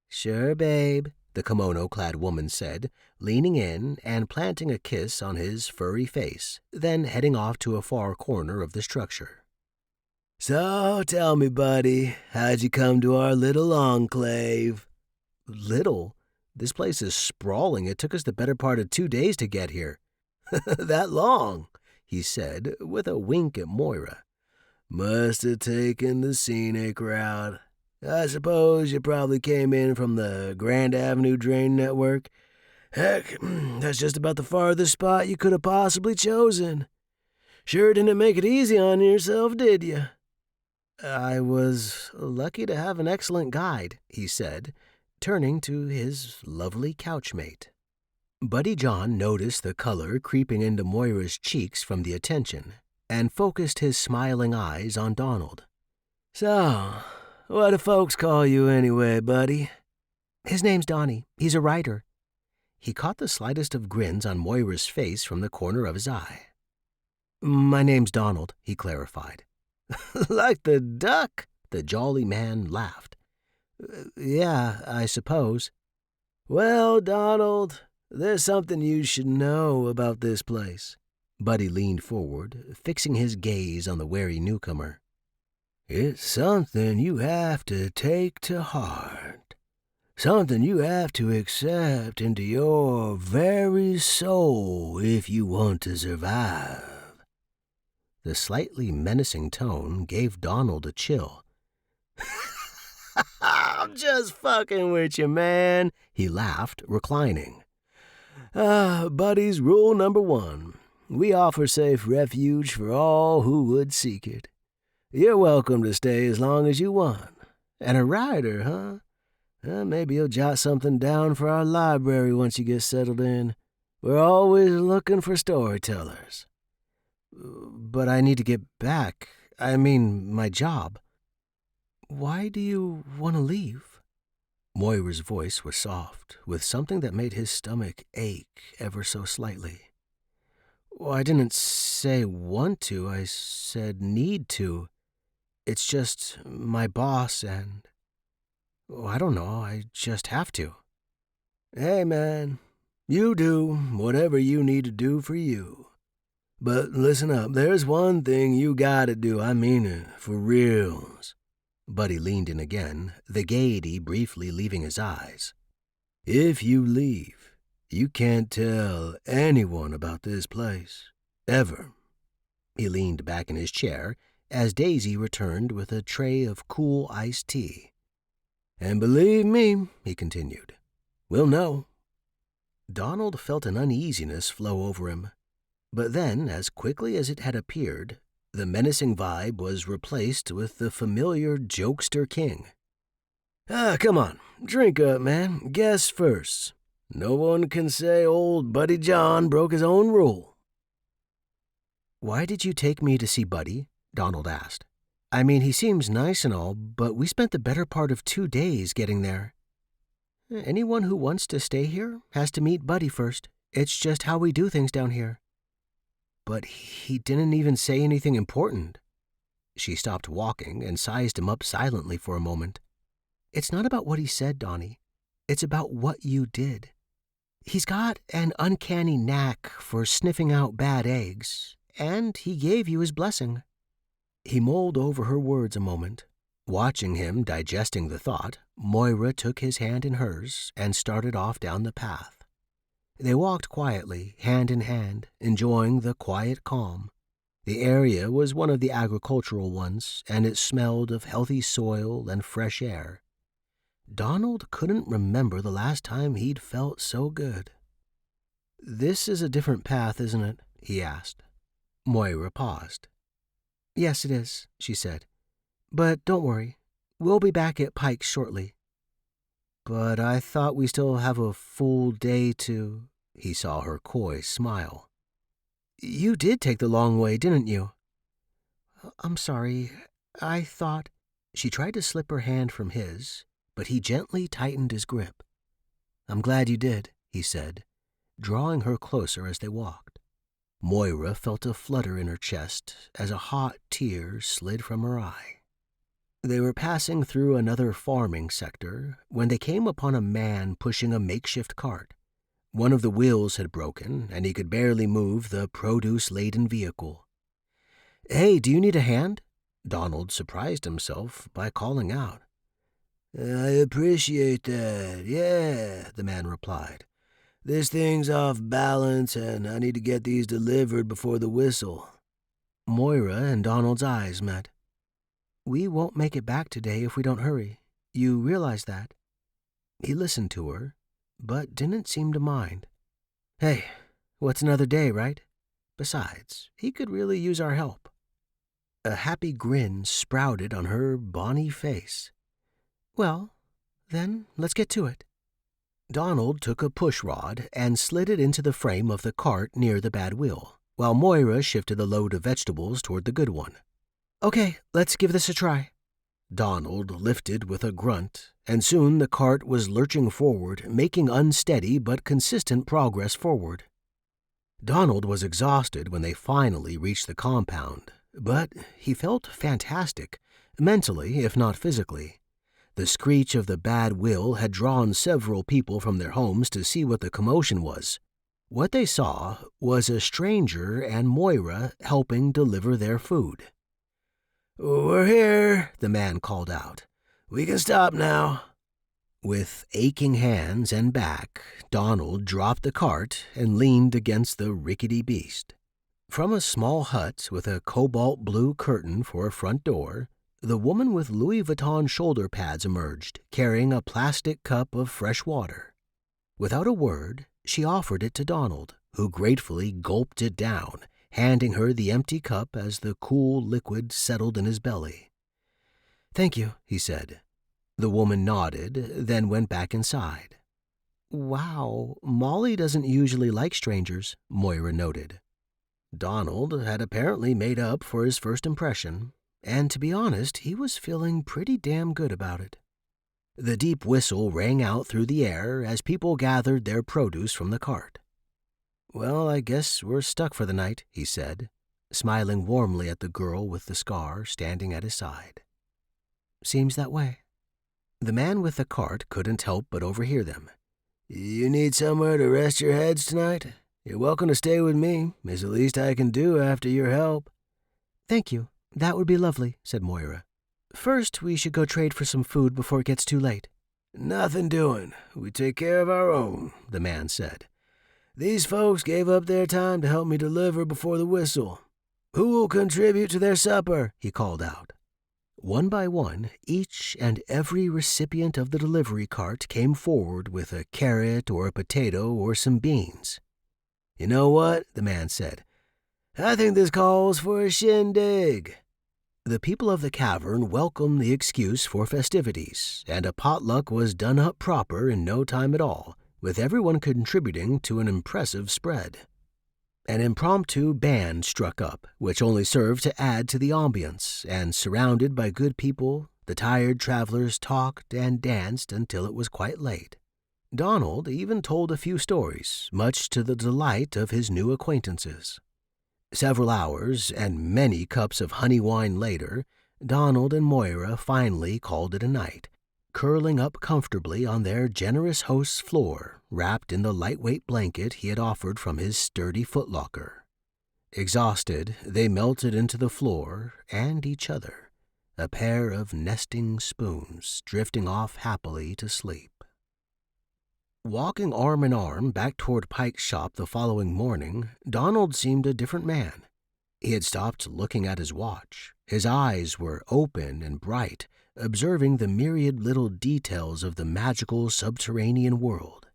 "Sure, babe," the kimono-clad woman said, leaning in and planting a kiss on his furry face, then heading off to a far corner of the structure. "So, tell me, buddy, how'd you come to our little enclave?" "Little? This place is sprawling. It took us the better part of 2 days to get here." "That long?" he said, with a wink at Moira. "Must have taken the scenic route. I suppose you probably came in from the Grand Avenue drain network. Heck, that's just about the farthest spot you could have possibly chosen. Sure didn't make it easy on yourself, did you?" "I was lucky to have an excellent guide," he said, turning to his lovely couchmate. Buddy John noticed the color creeping into Moira's cheeks from the attention and focused his smiling eyes on Donald. "So, what do folks call you anyway, buddy?" "His name's Donnie. He's a writer." He caught the slightest of grins on Moira's face from the corner of his eye. "My name's Donald," he clarified. "Like the duck?" The jolly man laughed. "Yeah, I suppose." "Well, Donald, there's something you should know about this place." Buddy leaned forward, fixing his gaze on the wary newcomer. "It's something you have to take to heart. Something you have to accept into your very soul if you want to survive." The slightly menacing tone gave Donald a chill. "I'm just fucking with you, man," he laughed, reclining. Buddy's rule number 1. We offer safe refuge for all who would seek it. You're welcome to stay as long as you want. And a writer, huh? Maybe you'll jot something down for our library once you get settled in. We're always looking for storytellers." "But I need to get back. I mean, my job." "Why do you want to leave?" Moira's voice was soft, with something that made his stomach ache ever so slightly. "Well, I didn't say want to, I said need to. It's just my boss and... I don't know, I just have to." "Hey, man, you do whatever you need to do for you. But listen up, there's one thing you gotta do, I mean it, for reals." Buddy leaned in again, the gaiety briefly leaving his eyes. "If you leave, you can't tell anyone about this place. Ever." He leaned back in his chair as Daisy returned with a tray of cool iced tea. "And believe me," he continued, "we'll know." Donald felt an uneasiness flow over him. But then, as quickly as it had appeared, the menacing vibe was replaced with the familiar jokester king. Come on, drink up, man. Guess first. No one can say old Buddy John broke his own rule." "Why did you take me to see Buddy?" Donald asked. "I mean, he seems nice and all, but we spent the better part of 2 days getting there." "Anyone who wants to stay here has to meet Buddy first. It's just how we do things down here." "But he didn't even say anything important." She stopped walking and sized him up silently for a moment. "It's not about what he said, Donnie. It's about what you did. He's got an uncanny knack for sniffing out bad eggs, and he gave you his blessing." He mulled over her words a moment. Watching him digesting the thought, Moira took his hand in hers and started off down the path. They walked quietly, hand in hand, enjoying the quiet calm. The area was one of the agricultural ones, and it smelled of healthy soil and fresh air. Donald couldn't remember the last time he'd felt so good. "This is a different path, isn't it?" he asked. Moira paused. "Yes, it is," she said. "But don't worry. We'll be back at Pike's shortly." "But I thought we still have a full day to..." He saw her coy smile. "You did take the long way, didn't you?" "I'm sorry. I thought..." She tried to slip her hand from his, but he gently tightened his grip. "I'm glad you did." he said, drawing her closer as they walked. Moira felt a flutter in her chest as a hot tear slid from her eye. They were passing through another farming sector when they came upon a man pushing a makeshift cart. One of the wheels had broken, and he could barely move the produce-laden vehicle. "Hey, do you need a hand?" Donald surprised himself by calling out. "I appreciate that, yeah," the man replied. "This thing's off balance, and I need to get these delivered before the whistle." Moira and Donald's eyes met. "We won't make it back today if we don't hurry. You realize that?" He listened to her, but didn't seem to mind. "Hey, what's another day, right? Besides, he could really use our help." A happy grin sprouted on her bonny face. "Well, then let's get to it." Donald took a push rod and slid it into the frame of the cart near the bad wheel, while Moira shifted the load of vegetables toward the good one. "Okay, let's give this a try." Donald lifted with a grunt, and soon the cart was lurching forward, making unsteady but consistent progress forward. Donald was exhausted when they finally reached the compound, but he felt fantastic, mentally if not physically. The screech of the bad wheel had drawn several people from their homes to see what the commotion was. What they saw was a stranger and Moira helping deliver their food. "We're here," the man called out. "We can stop now." With aching hands and back, Donald dropped the cart and leaned against the rickety beast. From a small hut with a cobalt blue curtain for a front door, the woman with Louis Vuitton shoulder pads emerged, carrying a plastic cup of fresh water. Without a word, she offered it to Donald, who gratefully gulped it down, handing her the empty cup as the cool liquid settled in his belly. "Thank you," he said. The woman nodded, then went back inside. "Wow, Molly doesn't usually like strangers," Moira noted. Donald had apparently made up for his first impression, and to be honest, he was feeling pretty damn good about it. The deep whistle rang out through the air as people gathered their produce from the cart. "Well, I guess we're stuck for the night," he said, smiling warmly at the girl with the scar standing at his side. "Seems that way." The man with the cart couldn't help but overhear them. "You need somewhere to rest your heads tonight? You're welcome to stay with me. It's the least I can do after your help." "Thank you. That would be lovely," said Moira. "First, we should go trade for some food before it gets too late." "Nothing doing. We take care of our own," the man said. "These folks gave up their time to help me deliver before the whistle. Who will contribute to their supper?" he called out. One by one, each and every recipient of the delivery cart came forward with a carrot or a potato or some beans. "You know what?" the man said. "I think this calls for a shindig." The people of the cavern welcomed the excuse for festivities, and a potluck was done up proper in no time at all, with everyone contributing to an impressive spread. An impromptu band struck up, which only served to add to the ambience, and surrounded by good people, the tired travelers talked and danced until it was quite late. Donald even told a few stories, much to the delight of his new acquaintances. Several hours and many cups of honey wine later, Donald and Moira finally called it a night, curling up comfortably on their generous host's floor, wrapped in the lightweight blanket he had offered from his sturdy footlocker. Exhausted, they melted into the floor and each other, a pair of nesting spoons drifting off happily to sleep. Walking arm in arm back toward Pike's shop the following morning, Donald seemed a different man. He had stopped looking at his watch. His eyes were open and bright, observing the myriad little details of the magical subterranean world.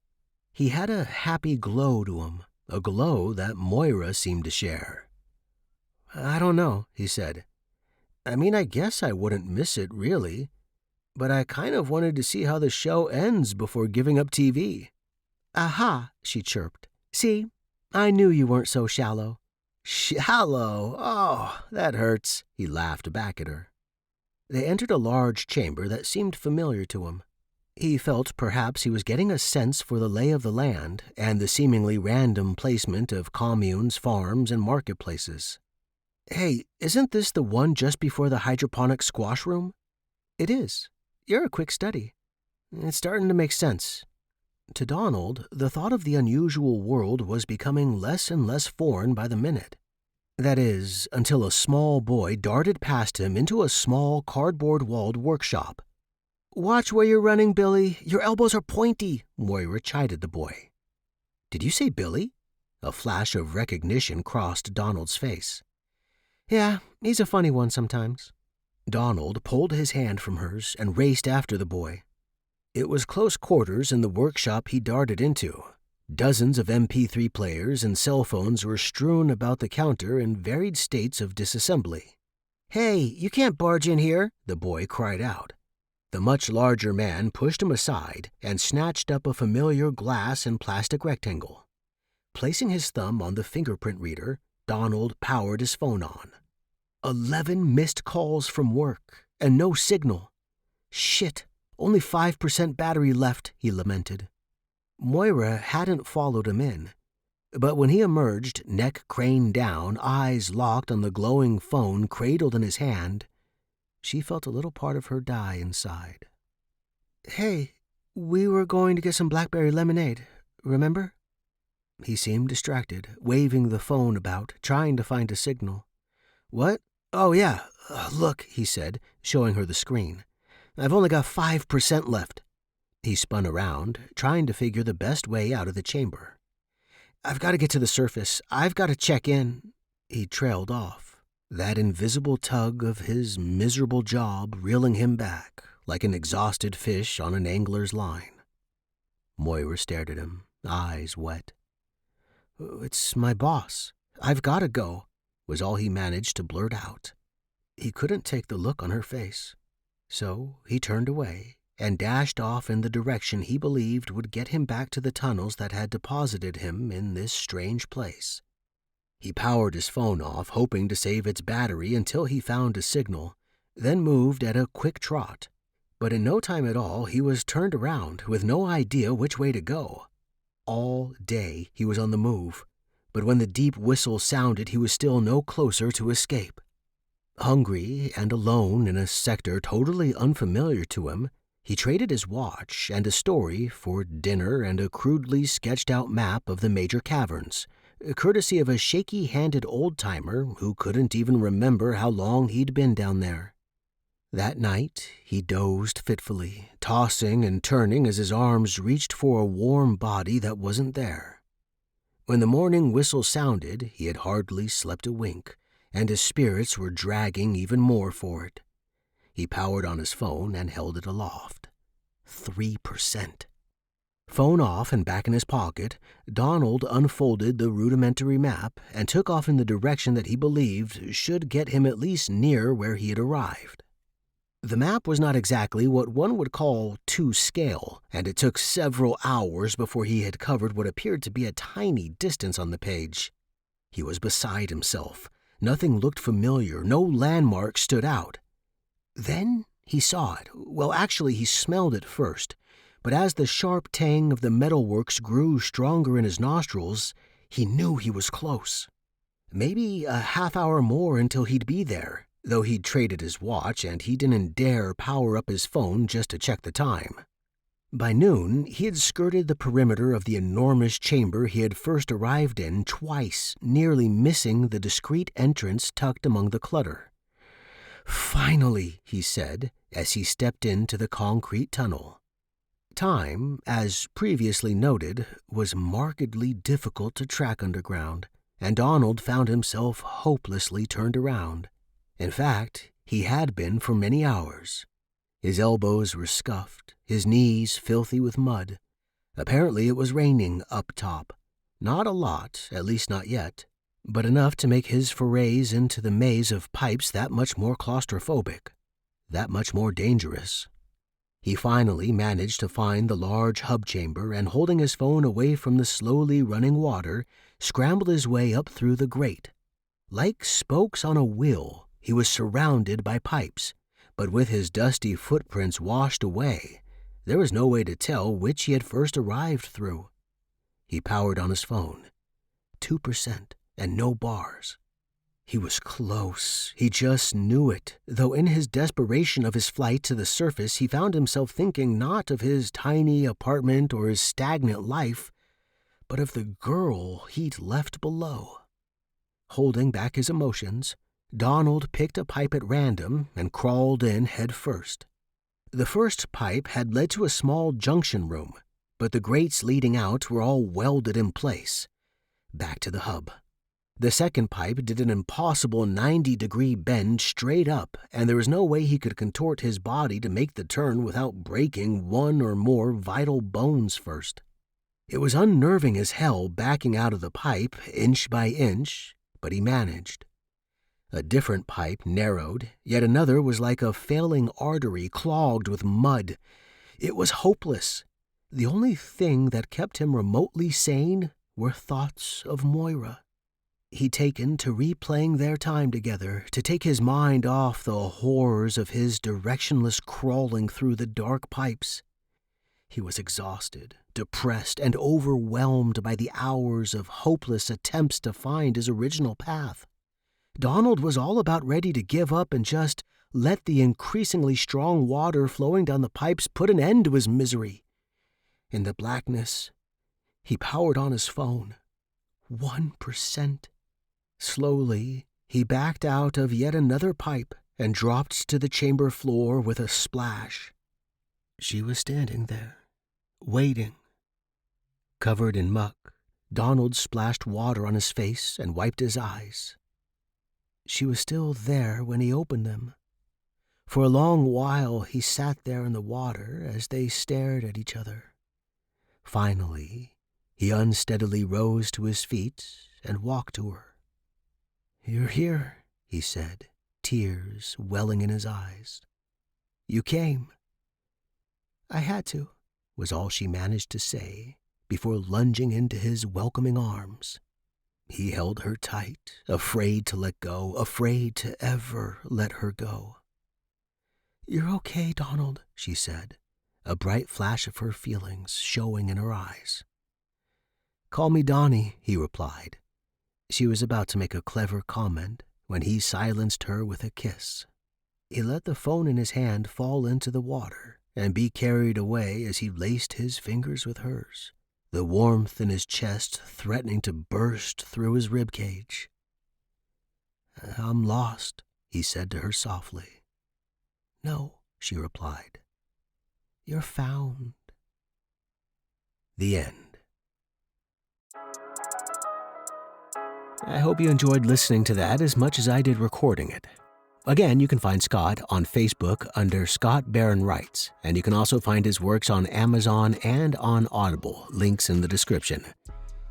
He had a happy glow to him, a glow that Moira seemed to share. "I don't know," he said. "I mean, I guess I wouldn't miss it, really. But I kind of wanted to see how the show ends before giving up TV." "Aha," she chirped. "See, I knew you weren't so shallow." "Shallow? Oh, that hurts," he laughed back at her. They entered a large chamber that seemed familiar to him. He felt perhaps he was getting a sense for the lay of the land and the seemingly random placement of communes, farms, and marketplaces. "Hey, isn't this the one just before the hydroponic squash room?" "It is. You're a quick study. It's starting to make sense." To Donald, the thought of the unusual world was becoming less and less foreign by the minute. That is, until a small boy darted past him into a small cardboard-walled workshop. "Watch where you're running, Billy. Your elbows are pointy," Moira chided the boy. "Did you say Billy?" A flash of recognition crossed Donald's face. "Yeah, he's a funny one sometimes." Donald pulled his hand from hers and raced after the boy. It was close quarters in the workshop he darted into. Dozens of MP3 players and cell phones were strewn about the counter in varied states of disassembly. "Hey, you can't barge in here," the boy cried out. The much larger man pushed him aside and snatched up a familiar glass and plastic rectangle. Placing his thumb on the fingerprint reader, Donald powered his phone on. 11 missed calls from work, and no signal. "Shit, only 5% battery left," he lamented. Moira hadn't followed him in, but when he emerged, neck craned down, eyes locked on the glowing phone cradled in his hand, she felt a little part of her die inside. "Hey, we were going to get some blackberry lemonade, remember?" He seemed distracted, waving the phone about, trying to find a signal. "What? Oh, yeah. Look," he said, showing her the screen. "I've only got 5% left." He spun around, trying to figure the best way out of the chamber. "I've got to get to the surface. I've got to check in." He trailed off, that invisible tug of his miserable job reeling him back like an exhausted fish on an angler's line. Moira stared at him, eyes wet. "It's my boss. I've got to go," was all he managed to blurt out. He couldn't take the look on her face, so he turned away and dashed off in the direction he believed would get him back to the tunnels that had deposited him in this strange place. He powered his phone off, hoping to save its battery until he found a signal, then moved at a quick trot. But in no time at all, he was turned around with no idea which way to go. All day he was on the move, but when the deep whistle sounded, he was still no closer to escape. Hungry and alone in a sector totally unfamiliar to him, he traded his watch and a story for dinner and a crudely sketched-out map of the major caverns, courtesy of a shaky-handed old-timer who couldn't even remember how long he'd been down there. That night, he dozed fitfully, tossing and turning as his arms reached for a warm body that wasn't there. When the morning whistle sounded, he had hardly slept a wink, and his spirits were dragging even more for it. He powered on his phone and held it aloft. 3%. Phone off and back in his pocket, Donald unfolded the rudimentary map and took off in the direction that he believed should get him at least near where he had arrived. The map was not exactly what one would call to scale, and it took several hours before he had covered what appeared to be a tiny distance on the page. He was beside himself. Nothing looked familiar, no landmark stood out. Then he saw it. Well, actually, he smelled it first, but as the sharp tang of the metalworks grew stronger in his nostrils, he knew he was close. Maybe a half hour more until he'd be there, though he'd traded his watch and he didn't dare power up his phone just to check the time. By noon, he had skirted the perimeter of the enormous chamber he had first arrived in twice, nearly missing the discreet entrance tucked among the clutter. "Finally," he said, as he stepped into the concrete tunnel. Time, as previously noted, was markedly difficult to track underground, and Donald found himself hopelessly turned around. In fact, he had been for many hours. His elbows were scuffed, his knees filthy with mud. Apparently it was raining up top. Not a lot, at least not yet, but enough to make his forays into the maze of pipes that much more claustrophobic, that much more dangerous. He finally managed to find the large hub chamber and, holding his phone away from the slowly running water, scrambled his way up through the grate. Like spokes on a wheel, he was surrounded by pipes, but with his dusty footprints washed away, There was no way to tell which he had first arrived through. He powered on his phone. 2% and no bars. He was close. He just knew it, though in his desperation of his flight to the surface, he found himself thinking not of his tiny apartment or his stagnant life, but of the girl he'd left below. Holding back his emotions, Donald picked a pipe at random and crawled in head first. The first pipe had led to a small junction room, but the grates leading out were all welded in place. Back to the hub. The second pipe did an impossible 90-degree bend straight up, and there was no way he could contort his body to make the turn without breaking one or more vital bones first. It was unnerving as hell backing out of the pipe inch by inch, but he managed. A different pipe narrowed, yet another was like a failing artery clogged with mud. It was hopeless. The only thing that kept him remotely sane were thoughts of Moira. He'd taken to replaying their time together to take his mind off the horrors of his directionless crawling through the dark pipes. He was exhausted, depressed, and overwhelmed by the hours of hopeless attempts to find his original path. Donald was all about ready to give up and just let the increasingly strong water flowing down the pipes put an end to his misery. In the blackness, he powered on his phone. 1%. Slowly, he backed out of yet another pipe and dropped to the chamber floor with a splash. She was standing there, waiting. Covered in muck, Donald splashed water on his face and wiped his eyes. She was still there when he opened them. For a long while he sat there in the water as they stared at each other. Finally, he unsteadily rose to his feet and walked to her. "You're here," he said, tears welling in his eyes. "You came." "I had to," was all she managed to say before lunging into his welcoming arms. He held her tight, afraid to let go, afraid to ever let her go. "You're okay, Donald," she said, a bright flash of her feelings showing in her eyes. "Call me Donnie," he replied. She was about to make a clever comment when he silenced her with a kiss. He let the phone in his hand fall into the water and be carried away as he laced his fingers with hers, the warmth in his chest threatening to burst through his ribcage. "I'm lost," he said to her softly. "No," she replied. "You're found." The end. I hope you enjoyed listening to that as much as I did recording it. Again, you can find Scott on Facebook under Scott Barron Writes, and you can also find his works on Amazon and on Audible, links in the description.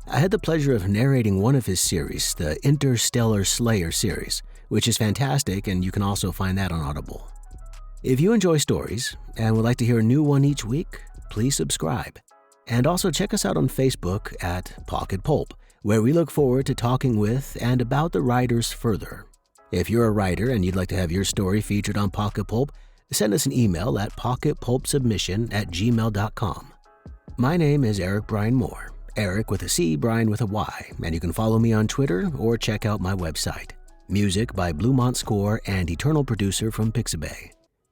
I had the pleasure of narrating one of his series, the Interstellar Slayer series, which is fantastic, and you can also find that on Audible. If you enjoy stories and would like to hear a new one each week, please subscribe. And also check us out on Facebook at Pocket Pulp, where we look forward to talking with and about the writers further. If you're a writer and you'd like to have your story featured on Pocket Pulp, send us an email at pocketpulpsubmission@gmail.com. My name is Eric Brian Moore, Eric with a C, Brian with a Y, and you can follow me on Twitter or check out my website. Music by Bluemont Score and Eternal Producer from Pixabay.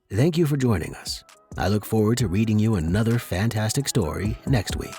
Thank you for joining us. I look forward to reading you another fantastic story next week.